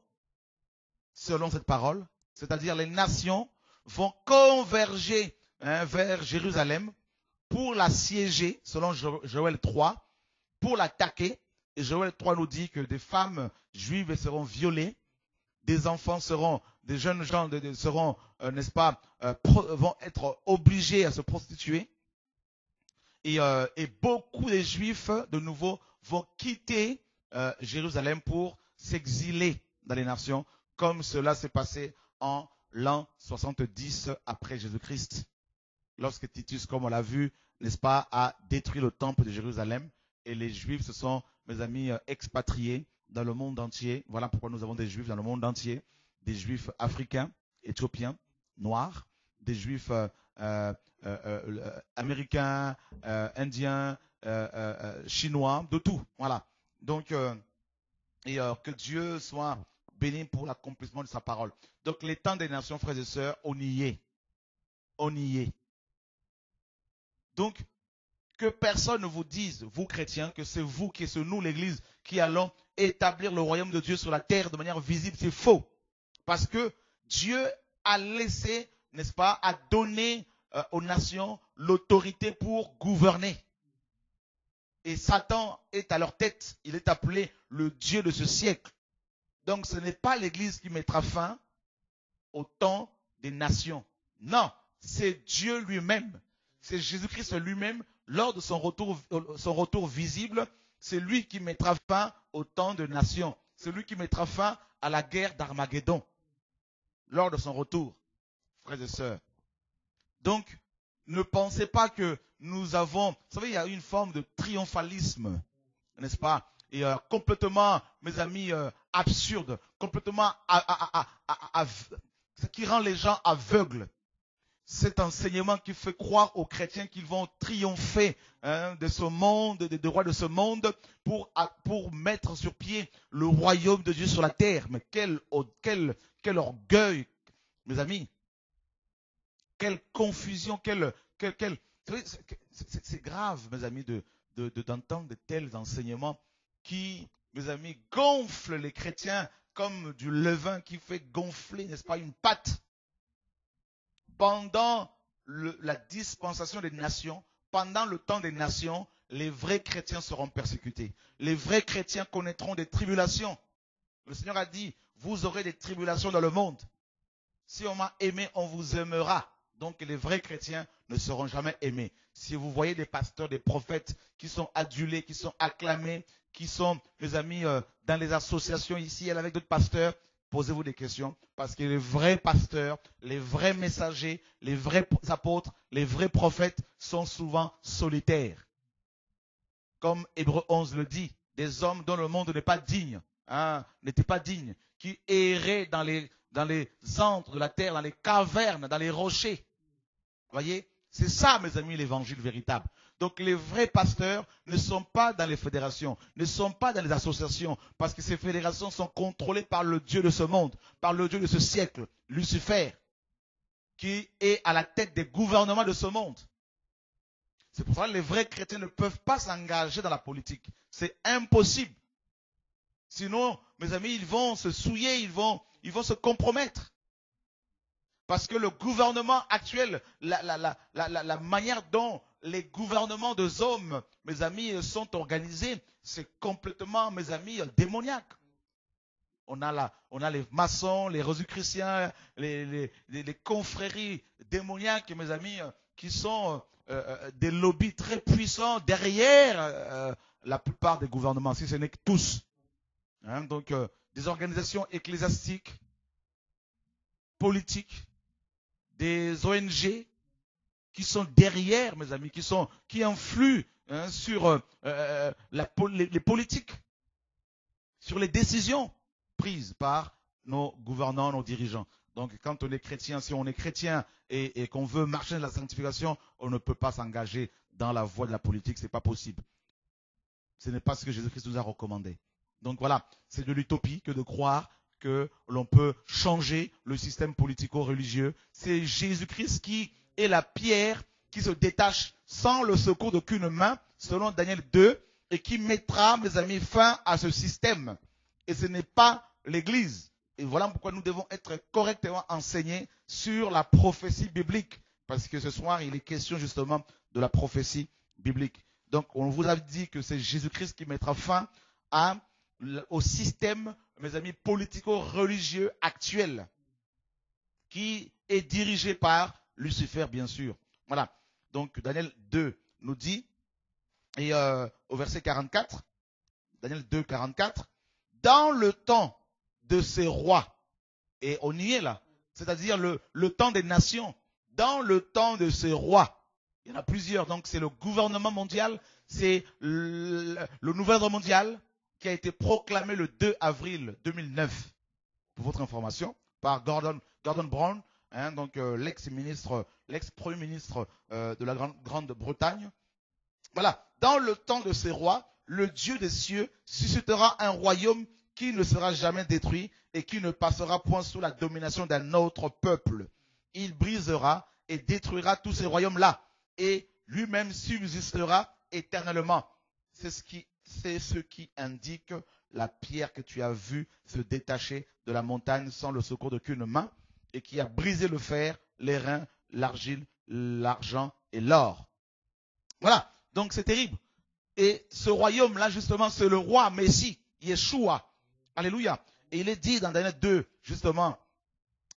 selon cette parole, c'est-à-dire les nations vont converger vers Jérusalem pour l'assiéger, selon Joël 3, pour l'attaquer. Et Joël 3 nous dit que des femmes juives seront violées, des enfants des jeunes gens seront, n'est-ce pas, vont être obligés à se prostituer. Et beaucoup de Juifs, de nouveau, vont quitter Jérusalem pour s'exiler dans les nations, comme cela s'est passé en l'an 70 après Jésus-Christ, lorsque Titus, comme on l'a vu, n'est-ce pas, a détruit le temple de Jérusalem, et les Juifs se sont, mes amis, expatriés dans le monde entier. Voilà pourquoi nous avons des Juifs dans le monde entier, des Juifs africains, éthiopiens, noirs, des Juifs américains, indiens, chinois, de tout. Voilà. Donc, que Dieu soit béni pour l'accomplissement de sa parole. Donc, les temps des nations, frères et sœurs, on y est. On y est. Donc, que personne ne vous dise, vous chrétiens, que c'est vous qui, c'est nous l'Église, qui allons établir le royaume de Dieu sur la terre de manière visible, c'est faux. Parce que Dieu a laissé, n'est-ce pas, a donné aux nations l'autorité pour gouverner. Et Satan est à leur tête. Il est appelé le Dieu de ce siècle. Donc ce n'est pas l'Église qui mettra fin au temps des nations. Non, c'est Dieu lui-même. C'est Jésus-Christ lui-même, lors de son retour visible, c'est lui qui mettra fin au temps de nations. C'est lui qui mettra fin à la guerre d'Armageddon, lors de son retour, frères et sœurs. Donc, ne pensez pas que nous avons, vous savez, il y a une forme de triomphalisme, n'est-ce pas? Et complètement, mes amis, absurde, complètement, ce qui rend les gens aveugles. Cet enseignement qui fait croire aux chrétiens qu'ils vont triompher de ce monde, des rois de ce monde, pour mettre sur pied le royaume de Dieu sur la terre. Mais quel orgueil, mes amis. Quelle confusion, c'est grave, mes amis, d'entendre de tels enseignements qui, mes amis, gonflent les chrétiens comme du levain qui fait gonfler, n'est-ce pas, une pâte. Pendant la dispensation des nations, pendant le temps des nations, les vrais chrétiens seront persécutés. Les vrais chrétiens connaîtront des tribulations. Le Seigneur a dit, vous aurez des tribulations dans le monde. Si on m'a aimé, on vous aimera. Donc les vrais chrétiens ne seront jamais aimés. Si vous voyez des pasteurs, des prophètes qui sont adulés, qui sont acclamés, qui sont, mes amis, dans les associations ici, avec d'autres pasteurs, posez-vous des questions. Parce que les vrais pasteurs, les vrais messagers, les vrais apôtres, les vrais prophètes sont souvent solitaires. Comme Hébreux 11 le dit, des hommes dont le monde n'est pas digne, n'étaient pas dignes, qui erraient dans les antres de la terre, dans les cavernes, dans les rochers. Vous voyez, c'est ça, mes amis, l'évangile véritable. Donc les vrais pasteurs ne sont pas dans les fédérations, ne sont pas dans les associations, parce que ces fédérations sont contrôlées par le Dieu de ce monde, par le Dieu de ce siècle, Lucifer, qui est à la tête des gouvernements de ce monde. C'est pour ça que les vrais chrétiens ne peuvent pas s'engager dans la politique. C'est impossible. Sinon, mes amis, ils vont se souiller, ils vont se compromettre. Parce que le gouvernement actuel, la manière dont les gouvernements des hommes, mes amis, sont organisés, c'est complètement, mes amis, démoniaque. On a les maçons, les rosicruciens, les confréries démoniaques, mes amis, qui sont des lobbies très puissants derrière la plupart des gouvernements, si ce n'est que tous. Donc, des organisations ecclésiastiques, politiques, des ONG qui sont derrière, mes amis, qui influent sur les politiques, sur les décisions prises par nos gouvernants, nos dirigeants. Donc, quand on est chrétien, si on est chrétien et qu'on veut marcher dans la sanctification, on ne peut pas s'engager dans la voie de la politique, c'est pas possible. Ce n'est pas ce que Jésus-Christ nous a recommandé. Donc voilà, c'est de l'utopie que de croire que l'on peut changer le système politico-religieux. C'est Jésus-Christ qui est la pierre qui se détache sans le secours d'aucune main, selon Daniel 2, et qui mettra, mes amis, fin à ce système. Et ce n'est pas l'Église. Et voilà pourquoi nous devons être correctement enseignés sur la prophétie biblique. Parce que ce soir, il est question justement de la prophétie biblique. Donc, on vous a dit que c'est Jésus-Christ qui mettra fin au système, mes amis, politico-religieux actuel, qui est dirigé par Lucifer, bien sûr. Voilà. Donc, Daniel 2 nous dit, et au verset 44, Daniel 2, 44, dans le temps de ces rois, et on y est là, c'est-à-dire le temps des nations, dans le temps de ces rois, il y en a plusieurs, donc c'est le gouvernement mondial, c'est le nouvel ordre mondial, qui a été proclamé le 2 avril 2009, pour votre information, par Gordon Brown, donc l'ex-premier ministre de la Grande-Bretagne. Voilà, dans le temps de ces rois, le Dieu des cieux suscitera un royaume qui ne sera jamais détruit et qui ne passera point sous la domination d'un autre peuple. Il brisera et détruira tous ces royaumes-là et lui-même subsistera éternellement. C'est ce qui indique la pierre que tu as vue se détacher de la montagne sans le secours d'aucune main et qui a brisé le fer, les reins, l'argile, l'argent et l'or. Voilà, donc c'est terrible. Et ce royaume-là, justement, c'est le roi Messie, Yeshua. Alléluia. Et il est dit dans Daniel 2, justement,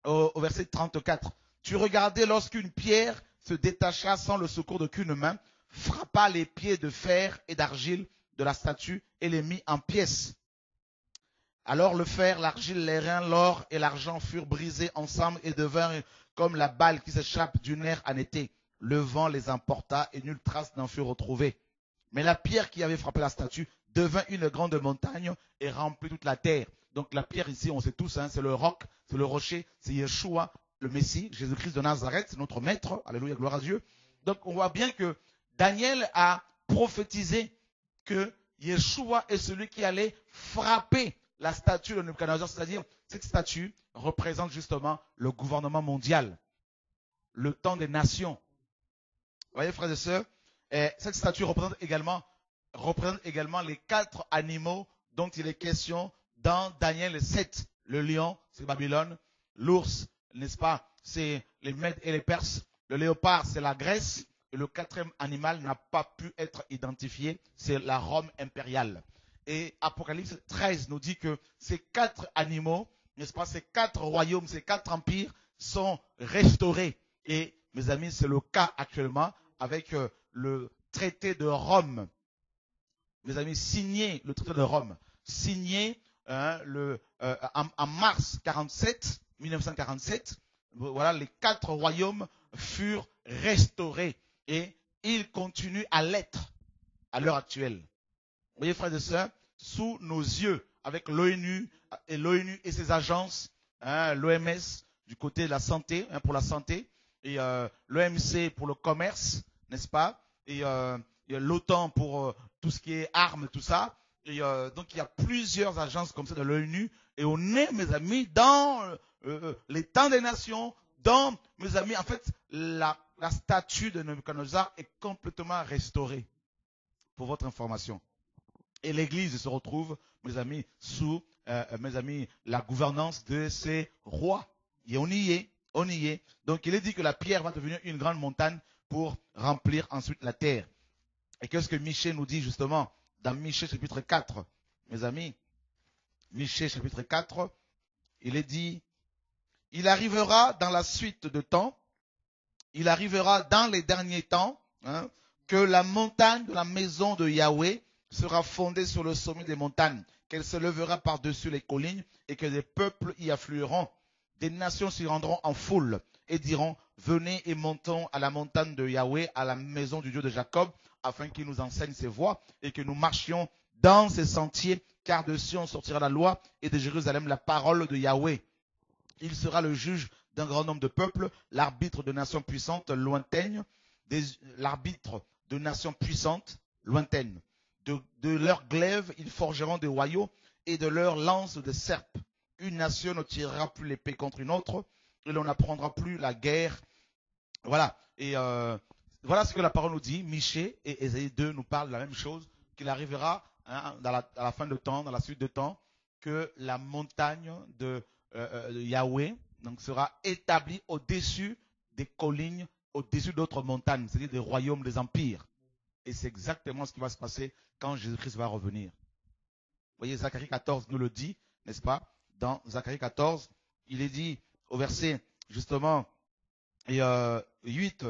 au verset 34, « Tu regardais lorsqu'une pierre se détacha sans le secours d'aucune main, frappa les pieds de fer et d'argile de la statue et les mit en pièces. Alors le fer, l'argile, les reins, l'or et l'argent furent brisés ensemble et devinrent comme la balle qui s'échappe du nerf en été. Le vent les emporta et nulle trace n'en fut retrouvée. Mais la pierre qui avait frappé la statue devint une grande montagne et remplit toute la terre. » Donc la pierre ici, on sait tous, c'est le roc, c'est le rocher, c'est Yeshua, le Messie, Jésus-Christ de Nazareth, c'est notre maître. Alléluia, gloire à Dieu. Donc on voit bien que Daniel a prophétisé que Yeshua est celui qui allait frapper la statue de Nebuchadnezzar, c'est-à-dire cette statue représente justement le gouvernement mondial, le temps des nations. Vous voyez, frères et sœurs, cette statue représente également les 4 animaux dont il est question Dans Daniel 7, le lion, c'est Babylone. L'ours, n'est-ce pas, c'est les Mèdes et les Perses. Le léopard, c'est la Grèce. Et le quatrième animal n'a pas pu être identifié, c'est la Rome impériale. Et Apocalypse 13 nous dit que ces 4 animaux, n'est-ce pas, ces 4 royaumes, ces 4 empires sont restaurés. Et mes amis, c'est le cas actuellement avec le traité de Rome. Mes amis, signé le traité de Rome, signé en mars 1947, voilà, les 4 royaumes furent restaurés et ils continuent à l'être à l'heure actuelle. Vous voyez, frères et sœurs, sous nos yeux, avec l'ONU et ses agences, l'OMS du côté de la santé, pour la santé, et l'OMC pour le commerce, n'est-ce pas, et l'OTAN pour tout ce qui est armes, tout ça. Et donc il y a plusieurs agences comme ça de l'ONU, et on est, mes amis, dans les temps des nations, dans, mes amis, en fait, la statue de Nebuchadnezzar est complètement restaurée, pour votre information. Et l'Église se retrouve, mes amis, sous, mes amis, la gouvernance de ces rois. Et on y est. Donc il est dit que la pierre va devenir une grande montagne pour remplir ensuite la terre. Et qu'est-ce que Michée nous dit justement dans Michée chapitre 4, mes amis? Michée chapitre 4, il est dit, il arrivera dans la suite de temps, il arrivera dans les derniers temps, que la montagne de la maison de Yahweh sera fondée sur le sommet des montagnes, qu'elle se lèvera par-dessus les collines et que des peuples y afflueront. Des nations s'y rendront en foule et diront, venez et montons à la montagne de Yahweh, à la maison du Dieu de Jacob, afin qu'il nous enseigne ses voies et que nous marchions dans ses sentiers, car de Sion sortira la loi et de Jérusalem la parole de Yahweh. Il sera le juge d'un grand nombre de peuples, l'arbitre de nations puissantes lointaines, l'arbitre de nations puissantes lointaines. De leurs glaives, ils forgeront des royaumes et de leurs lances des serpes. Une nation ne tirera plus l'épée contre une autre et l'on n'apprendra plus la guerre. Voilà. Et voilà ce que la parole nous dit. Michée et Ésaïe 2 nous parlent de la même chose, qu'il arrivera à la fin de temps, dans la suite de temps, que la montagne de Yahweh donc, sera établie au-dessus des collines, au-dessus d'autres montagnes, c'est-à-dire des royaumes, des empires. Et c'est exactement ce qui va se passer quand Jésus-Christ va revenir. Vous voyez, Zacharie 14 nous le dit, n'est-ce pas? Dans Zacharie 14, il est dit au verset, justement, 8,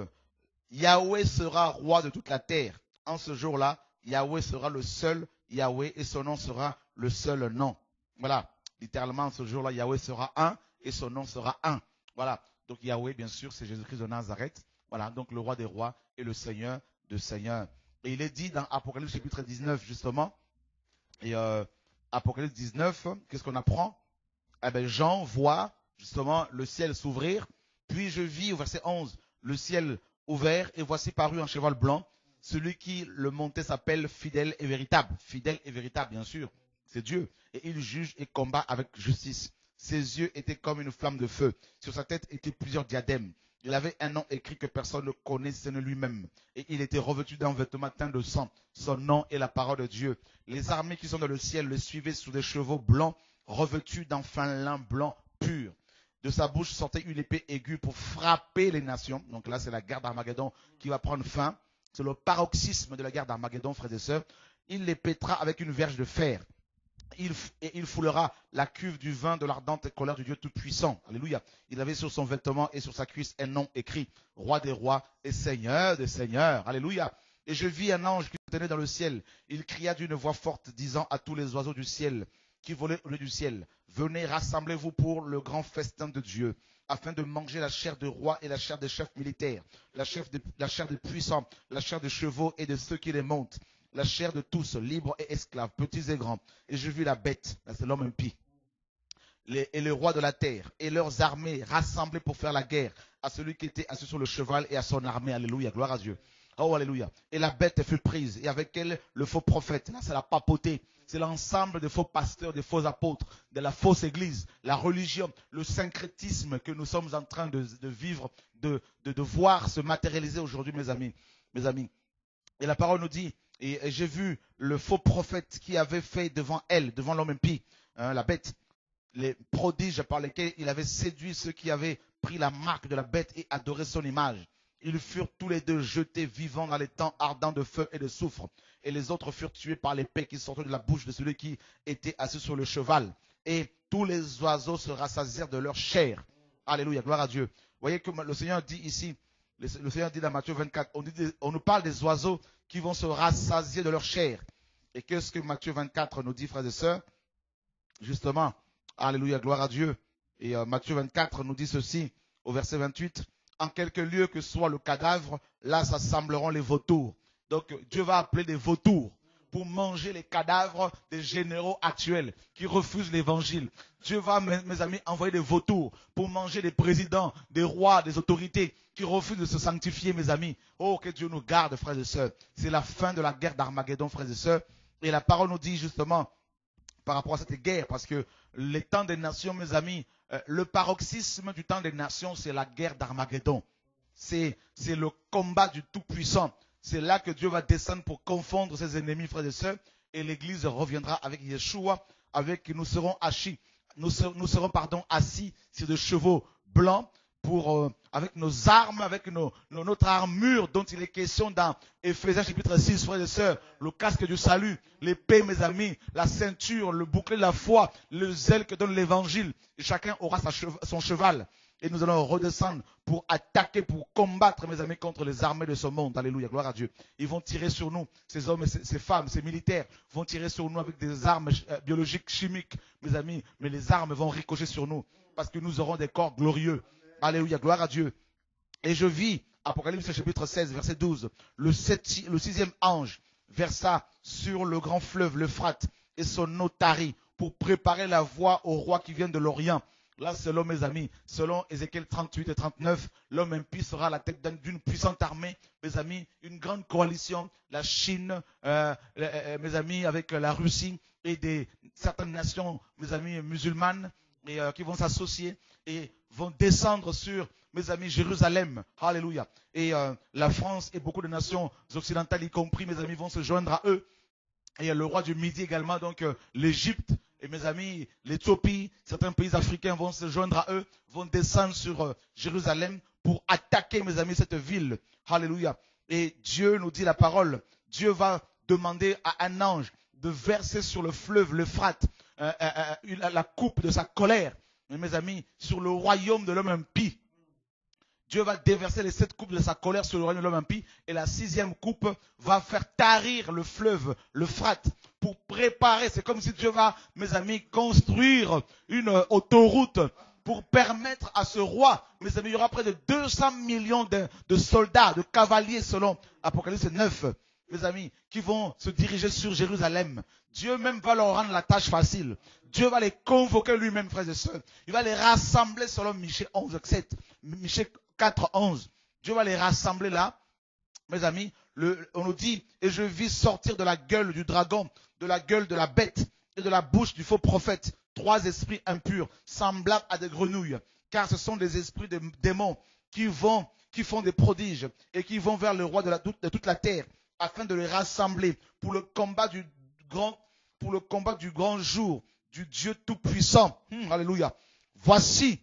Yahweh sera roi de toute la terre. En ce jour-là, Yahweh sera le seul Yahweh et son nom sera le seul nom. Voilà, littéralement, en ce jour-là, Yahweh sera un et son nom sera un. Voilà, donc Yahweh, bien sûr, c'est Jésus-Christ de Nazareth. Voilà, donc le roi des rois et le Seigneur de seigneurs. Et il est dit dans Apocalypse chapitre 19, justement, et Apocalypse 19, qu'est-ce qu'on apprend? Eh bien, Jean voit justement le ciel s'ouvrir, puis je vis au verset 11, le ciel ouvert, et voici parut un cheval blanc, celui qui le montait s'appelle fidèle et véritable. Fidèle et véritable, bien sûr, c'est Dieu. Et il juge et combat avec justice. Ses yeux étaient comme une flamme de feu. Sur sa tête étaient plusieurs diadèmes. Il avait un nom écrit que personne ne connaissait de lui-même. Et il était revêtu d'un vêtement teint de sang. Son nom est la parole de Dieu. Les armées qui sont dans le ciel le suivaient sur des chevaux blancs, revêtus d'un fin lin blanc pur. De sa bouche sortait une épée aiguë pour frapper les nations. Donc là, c'est la guerre d'Armageddon qui va prendre fin. C'est le paroxysme de la guerre d'Armageddon, frères et sœurs. Il les pétera avec une verge de fer. Il foulera la cuve du vin de l'ardente colère du Dieu Tout-Puissant. Alléluia. Il avait sur son vêtement et sur sa cuisse un nom écrit, Roi des rois et Seigneur des seigneurs. Alléluia. Et je vis un ange qui se tenait dans le ciel. Il cria d'une voix forte, disant à tous les oiseaux du ciel, qui volaient au lieu du ciel, venez, rassemblez-vous pour le grand festin de Dieu, afin de manger la chair des rois et la chair des chefs militaires, la chair des puissants, la chair des chevaux et de ceux qui les montent, la chair de tous, libres et esclaves, petits et grands. Et je vis la bête, là c'est l'homme impie, et les rois de la terre, et leurs armées rassemblées pour faire la guerre à celui qui était assis sur le cheval et à son armée. Alléluia, gloire à Dieu. Oh, alléluia. Et la bête fut prise, et avec elle le faux prophète. Là c'est la papauté. C'est l'ensemble des faux pasteurs, des faux apôtres, de la fausse église, la religion, le syncrétisme que nous sommes en train de vivre, de voir se matérialiser aujourd'hui, mes amis. Mes amis. Et la parole nous dit, et j'ai vu le faux prophète qui avait fait devant elle, devant l'homme impie, la bête. Les prodiges par lesquels il avait séduit ceux qui avaient pris la marque de la bête et adoré son image. Ils furent tous les deux jetés vivants dans les temps ardents de feu et de soufre. Et les autres furent tués par l'épée qui sortait de la bouche de celui qui était assis sur le cheval. Et tous les oiseaux se rassasièrent de leur chair. Alléluia, gloire à Dieu. Vous voyez que le Seigneur dit ici, le Seigneur dit dans Matthieu 24, on nous parle des oiseaux qui vont se rassasier de leur chair. Et qu'est-ce que Matthieu 24 nous dit, frères et sœurs? Justement, alléluia, gloire à Dieu. Et Matthieu 24 nous dit ceci, au verset 28, en quelque lieu que soit le cadavre, là s'assembleront les vautours. Donc Dieu va appeler des vautours pour manger les cadavres des généraux actuels qui refusent l'évangile. Dieu va, mes amis, envoyer des vautours pour manger des présidents, des rois, des autorités qui refusent de se sanctifier, mes amis. Oh, que Dieu nous garde, frères et sœurs. C'est la fin de la guerre d'Armageddon, frères et sœurs. Et la parole nous dit justement, par rapport à cette guerre, parce que les temps des nations, mes amis, le paroxysme du temps des nations, c'est la guerre d'Armageddon. C'est le combat du Tout-Puissant. C'est là que Dieu va descendre pour confondre ses ennemis, frères et sœurs, et l'Église reviendra avec Yeshua, nous serons assis sur des chevaux blancs, avec nos armes, avec notre armure dont il est question dans Éphésiens chapitre 6, frères et sœurs, le casque du salut, l'épée, mes amis, la ceinture, le bouclier de la foi, le zèle que donne l'évangile. Et chacun aura son cheval. Et nous allons redescendre pour attaquer, pour combattre, mes amis, contre les armées de ce monde. Alléluia, gloire à Dieu. Ils vont tirer sur nous, ces hommes et ces femmes, ces militaires, vont tirer sur nous avec des armes biologiques, chimiques, mes amis. Mais les armes vont ricocher sur nous parce que nous aurons des corps glorieux. Alléluia, gloire à Dieu. Et je vis, Apocalypse chapitre 16, verset 12, le sixième ange versa sur le grand fleuve, l'Euphrate, et son eau tarit pour préparer la voie au roi qui vient de l'Orient. Là, selon mes amis, selon Ézéchiel 38 et 39, l'homme impie sera à la tête d'une puissante armée, mes amis, une grande coalition, la Chine, mes amis, avec la Russie et certaines nations, mes amis, musulmanes, et qui vont s'associer et vont descendre sur, mes amis, Jérusalem. Alléluia. Et la France et beaucoup de nations occidentales, y compris, mes amis, vont se joindre à eux. Et le roi du Midi également, donc l'Égypte. Et mes amis, l'Éthiopie, certains pays africains vont se joindre à eux, vont descendre sur Jérusalem pour attaquer, mes amis, cette ville. Alléluia. Et Dieu nous dit la parole. Dieu va demander à un ange de verser sur le fleuve, l'Euphrate, la coupe de sa colère. Mais mes amis, sur le royaume de l'homme impie. Dieu va déverser les 7 coupes de sa colère sur le royaume de l'homme impie. Et la 6e coupe va faire tarir le fleuve, l'Euphrate, pour préparer. C'est comme si Dieu va, mes amis, construire une autoroute pour permettre à ce roi, mes amis, il y aura près de 200 millions de soldats, de cavaliers selon Apocalypse 9, mes amis, qui vont se diriger sur Jérusalem. Dieu même va leur rendre la tâche facile. Dieu va les convoquer lui-même, frères et sœurs. Il va les rassembler selon Michée 11, 4, 11. Dieu va les rassembler là. Mes amis, on nous dit, et je vis sortir de la gueule du dragon, de la gueule de la bête et de la bouche du faux prophète, 3 esprits impurs, semblables à des grenouilles, car ce sont des esprits de démons qui font des prodiges et qui vont vers le roi de toute la terre, afin de les rassembler pour le combat du grand jour du Dieu Tout-Puissant. Alléluia. Voici,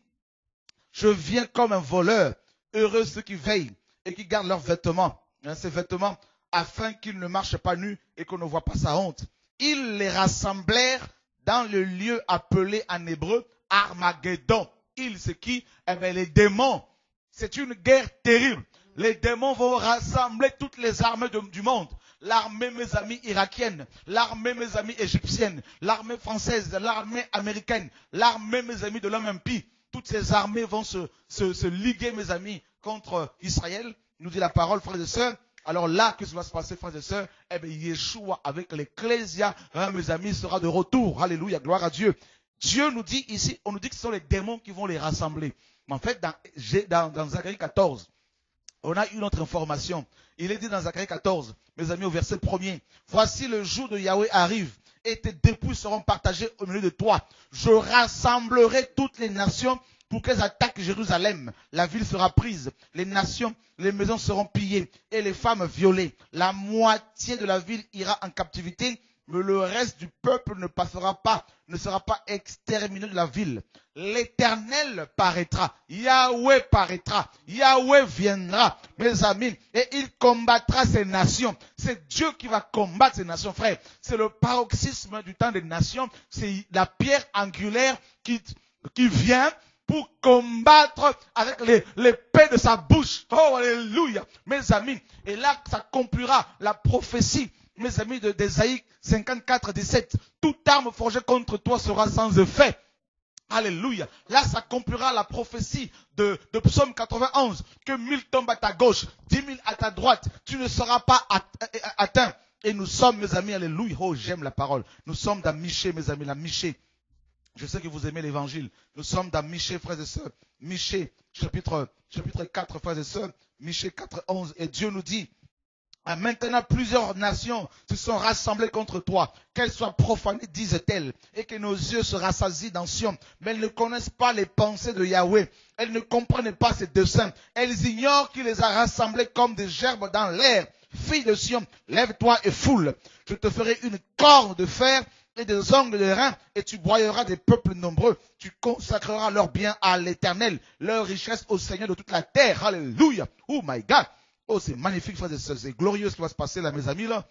je viens comme un voleur. Heureux ceux qui veillent et qui gardent leurs vêtements, ces vêtements, afin qu'ils ne marchent pas nus et qu'on ne voit pas sa honte. Ils les rassemblèrent dans le lieu appelé en hébreu Armageddon. Ils, c'est qui? Eh bien, les démons. C'est une guerre terrible. Les démons vont rassembler toutes les armées du monde. L'armée, mes amis, irakienne, l'armée, mes amis, égyptienne, l'armée française, l'armée américaine, l'armée, mes amis, de l'homme impie. Toutes ces armées vont se liguer, mes amis, contre Israël, nous dit la parole, frères et sœurs. Alors là, qu'est-ce qui va se passer, frères et sœurs? Eh bien, Yeshua, avec l'Ecclésia, mes amis, sera de retour. Alléluia, gloire à Dieu. Dieu nous dit ici, on nous dit que ce sont les démons qui vont les rassembler. Mais en fait, dans Zacharie 14, on a une autre information. Il est dit dans Zacharie 14, mes amis, au verset 1er, voici le jour de Yahweh arrive, et tes dépouilles seront partagées au milieu de toi. Je rassemblerai toutes les nations pour qu'elles attaquent Jérusalem. La ville sera prise, les nations, les maisons seront pillées et les femmes violées. La moitié de la ville ira en captivité mais le reste du peuple ne sera pas exterminé de la ville. L'Éternel paraîtra, Yahweh paraîtra, Yahweh viendra, mes amis, et il combattra ces nations. C'est Dieu qui va combattre ces nations, frère. C'est le paroxysme du temps des nations, c'est la pierre angulaire qui vient pour combattre avec l'épée de sa bouche. Oh, alléluia, mes amis. Et là, s'accomplira la prophétie, mes amis, d'Ésaïe 54, 17. Toute arme forgée contre toi sera sans effet. Alléluia. Là, s'accomplira la prophétie de Psaume 91. Que 1000 tombent à ta gauche, 10 000 à ta droite. Tu ne seras pas atteint. Et nous sommes, mes amis, alléluia. Oh, j'aime la parole. Nous sommes dans Michée, mes amis, la Michée. Je sais que vous aimez l'évangile. Nous sommes dans Michée, frères et sœurs. Michée, chapitre 4, frères et sœurs. Michée 4, 11. Et Dieu nous dit, maintenant plusieurs nations se sont rassemblées contre toi. Qu'elles soient profanées, disent-elles, et que nos yeux se rassasient dans Sion. Mais elles ne connaissent pas les pensées de Yahweh. Elles ne comprennent pas ses desseins. Elles ignorent qu'il les a rassemblées comme des gerbes dans l'air. Fille de Sion, lève-toi et foule. Je te ferai une corne de fer et des ongles de rein, et tu broyeras des peuples nombreux. Tu consacreras leurs biens à l'Éternel, leur richesse au Seigneur de toute la terre. Alléluia. Oh my God. Oh, c'est magnifique, frère, c'est glorieux ce qui va se passer là, mes amis, là.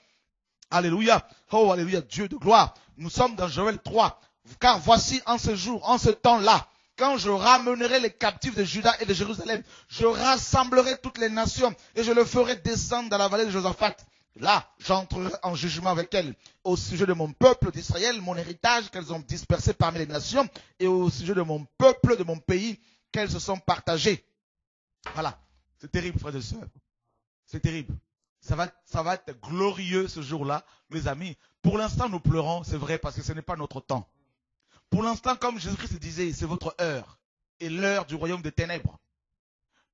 Alléluia. Oh, alléluia, Dieu de gloire. Nous sommes dans Joël 3. Car voici en ce jour, en ce temps-là, quand je ramènerai les captifs de Juda et de Jérusalem, je rassemblerai toutes les nations et je le ferai descendre dans la vallée de Josaphat. Là, j'entrerai en jugement avec elles au sujet de mon peuple d'Israël, mon héritage qu'elles ont dispersé parmi les nations, et au sujet de mon peuple, de mon pays, qu'elles se sont partagées. Voilà. C'est terrible, frères et sœurs. C'est terrible. Ça va être glorieux ce jour-là, mes amis. Pour l'instant, nous pleurons, c'est vrai, parce que ce n'est pas notre temps. Pour l'instant, comme Jésus-Christ disait, c'est votre heure et l'heure du royaume des ténèbres.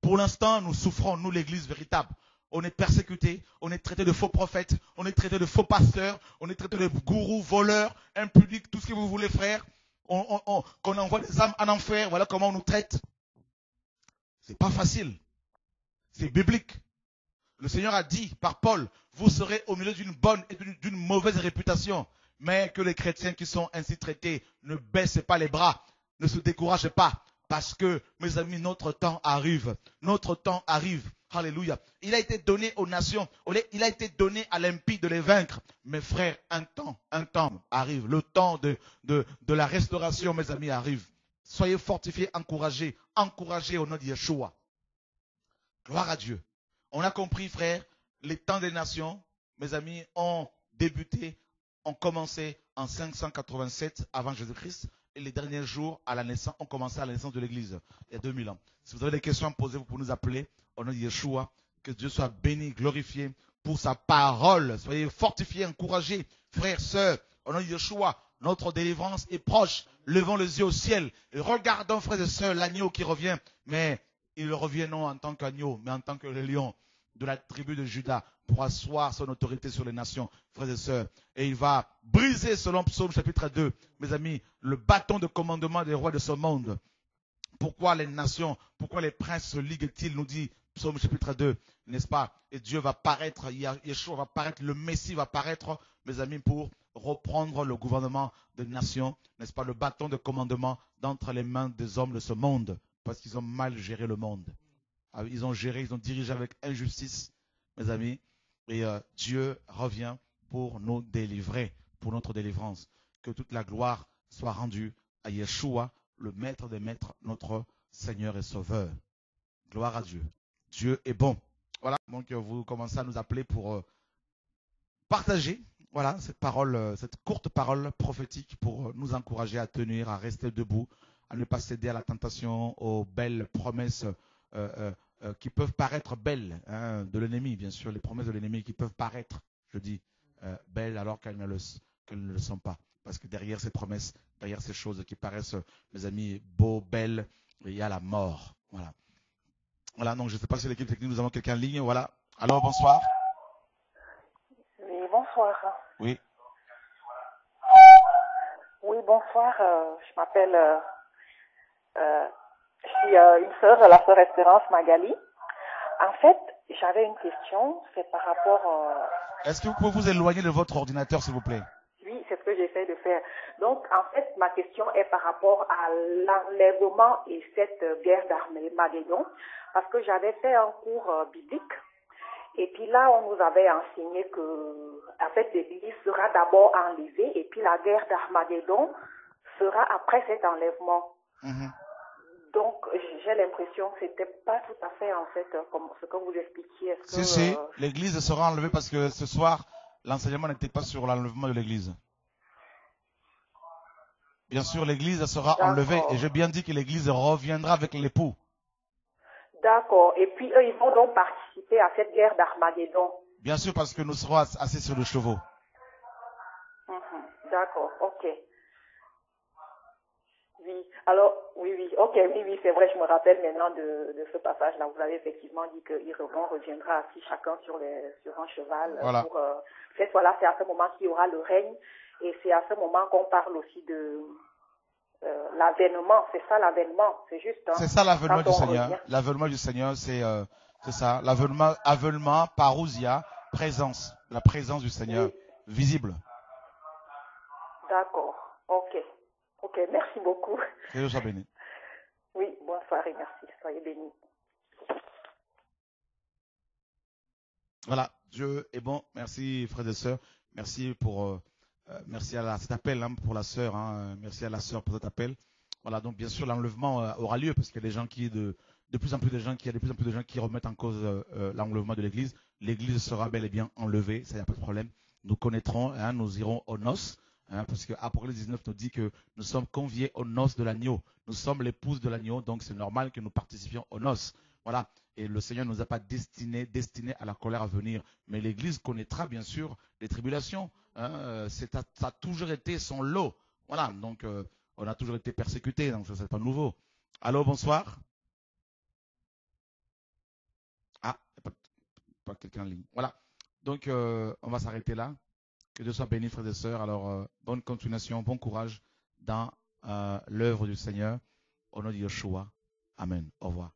Pour l'instant, nous souffrons, nous, l'église véritable. On est persécuté, on est traité de faux prophètes, on est traité de faux pasteurs, on est traité de gourous, voleurs, impudiques, tout ce que vous voulez, frère. Qu'on envoie des âmes en enfer, voilà comment on nous traite. C'est pas facile. C'est biblique. Le Seigneur a dit par Paul, vous serez au milieu d'une bonne et d'une mauvaise réputation. Mais que les chrétiens qui sont ainsi traités ne baissent pas les bras, ne se découragent pas. Parce que, mes amis, notre temps arrive. Notre temps arrive. Alléluia. Il a été donné aux nations. Il a été donné à l'impie de les vaincre. Mes frères, un temps arrive. Le temps de la restauration, mes amis, arrive. Soyez fortifiés, encouragés au nom de Yeshua. Gloire à Dieu. On a compris, frère, les temps des nations, mes amis, ont commencé en 587 avant Jésus-Christ. Et les derniers jours ont commencé à la naissance de l'Église, il y a 2000 ans. Si vous avez des questions à poser, vous pouvez nous appeler au nom de Yeshua. Que Dieu soit béni, glorifié pour sa parole. Soyez fortifiés, encouragés, frères, sœurs, au nom de Yeshua. Notre délivrance est proche. Levons les yeux au ciel et regardons, frères et sœurs, l'agneau qui revient. Mais il revient non en tant qu'agneau, mais en tant que le lion de la tribu de Juda pour asseoir son autorité sur les nations, frères et sœurs. Et il va briser, selon Psaume chapitre 2, mes amis, le bâton de commandement des rois de ce monde. Pourquoi les nations, pourquoi les princes se liguent-ils, nous dit Psaume chapitre 2, n'est-ce pas? Et Dieu va paraître, Yeshua va paraître, le Messie va paraître, mes amis, pour reprendre le gouvernement des nations, n'est-ce pas? Le bâton de commandement d'entre les mains des hommes de ce monde, parce qu'ils ont mal géré le monde. Ils ont dirigé avec injustice, mes amis, et Dieu revient pour nous délivrer, pour notre délivrance. Que toute la gloire soit rendue à Yeshua, le maître des maîtres, notre Seigneur et Sauveur. Gloire à Dieu. Dieu est bon. Voilà, donc vous commencez à nous appeler pour partager, voilà, cette courte parole prophétique pour nous encourager à tenir, à rester debout, à ne pas céder à la tentation, aux belles promesses qui peuvent paraître belles, hein, de l'ennemi, bien sûr, les promesses de l'ennemi qui peuvent paraître, je dis, belles alors qu'elles ne le sont pas. Parce que derrière ces promesses, derrière ces choses qui paraissent, mes amis, beaux, belles, il y a la mort. Voilà. Voilà, donc je ne sais pas si l'équipe technique, nous avons quelqu'un en ligne. Voilà. Alors, bonsoir. Oui, bonsoir. Oui. Oui, bonsoir. Je m'appelle... je suis une sœur, la sœur Espérance Magali. En fait, j'avais une question, c'est par rapport... Est-ce que vous pouvez vous éloigner de votre ordinateur, s'il vous plaît? frère. Donc, en fait, ma question est par rapport à l'enlèvement et cette guerre d'Armageddon, parce que j'avais fait un cours biblique, et puis là, on nous avait enseigné que, en fait, l'Église sera d'abord enlevée, et puis la guerre d'Armageddon sera après cet enlèvement. Donc, j'ai l'impression que c'était pas tout à fait, en fait, comme ce que vous expliquiez. Si, l'Église sera enlevée parce que ce soir, l'enseignement n'était pas sur l'enlèvement de l'Église. Bien sûr, l'Église sera enlevée et j'ai bien dit que l'Église reviendra avec l'époux. D'accord. Et puis, eux, ils vont donc participer à cette guerre d'Armageddon. Bien sûr, parce que nous serons assis sur le chevaux. D'accord, ok. Oui, alors, ok, c'est vrai, je me rappelle maintenant de ce passage-là. Vous avez effectivement dit qu'on reviendra assis chacun sur un cheval. Voilà. Cette fois-là, c'est à ce moment qu'il y aura le règne. Et c'est à ce moment qu'on parle aussi de l'avènement. C'est ça l'avènement, c'est juste. C'est ça l'avènement du Seigneur. L'avènement du Seigneur, c'est ça. L'avènement, parousia, présence. La présence du Seigneur, visible. D'accord, ok. Ok, merci beaucoup. Que Dieu soit béni. Oui, bonne soirée, merci. Soyez bénis. Voilà, Dieu est bon. Merci, frères et sœurs. Merci pour merci à cet appel pour la sœur. Merci à la sœur pour cet appel. Voilà, donc bien sûr l'enlèvement aura lieu parce qu'il y a des gens qui de plus en plus de gens qui remettent en cause l'enlèvement de l'Église. L'Église sera bel et bien enlevée, ça n'y a pas de problème. Nous connaîtrons, nous irons aux noces. Parce que Apocalypse 19 nous dit que nous sommes conviés aux noces de l'agneau. Nous sommes l'épouse de l'agneau, donc c'est normal que nous participions aux noces. Voilà. Et le Seigneur ne nous a pas destiné à la colère à venir. Mais l'Église connaîtra bien sûr les tribulations. Ça a toujours été son lot. Voilà. Donc on a toujours été persécutés, donc ça c'est pas nouveau. Allô, bonsoir. Ah, il n'y a pas quelqu'un en ligne. Voilà. Donc on va s'arrêter là. Que Dieu soit béni, frères et sœurs. Alors, bonne continuation, bon courage dans l'œuvre du Seigneur. Au nom de Yeshua. Amen. Au revoir.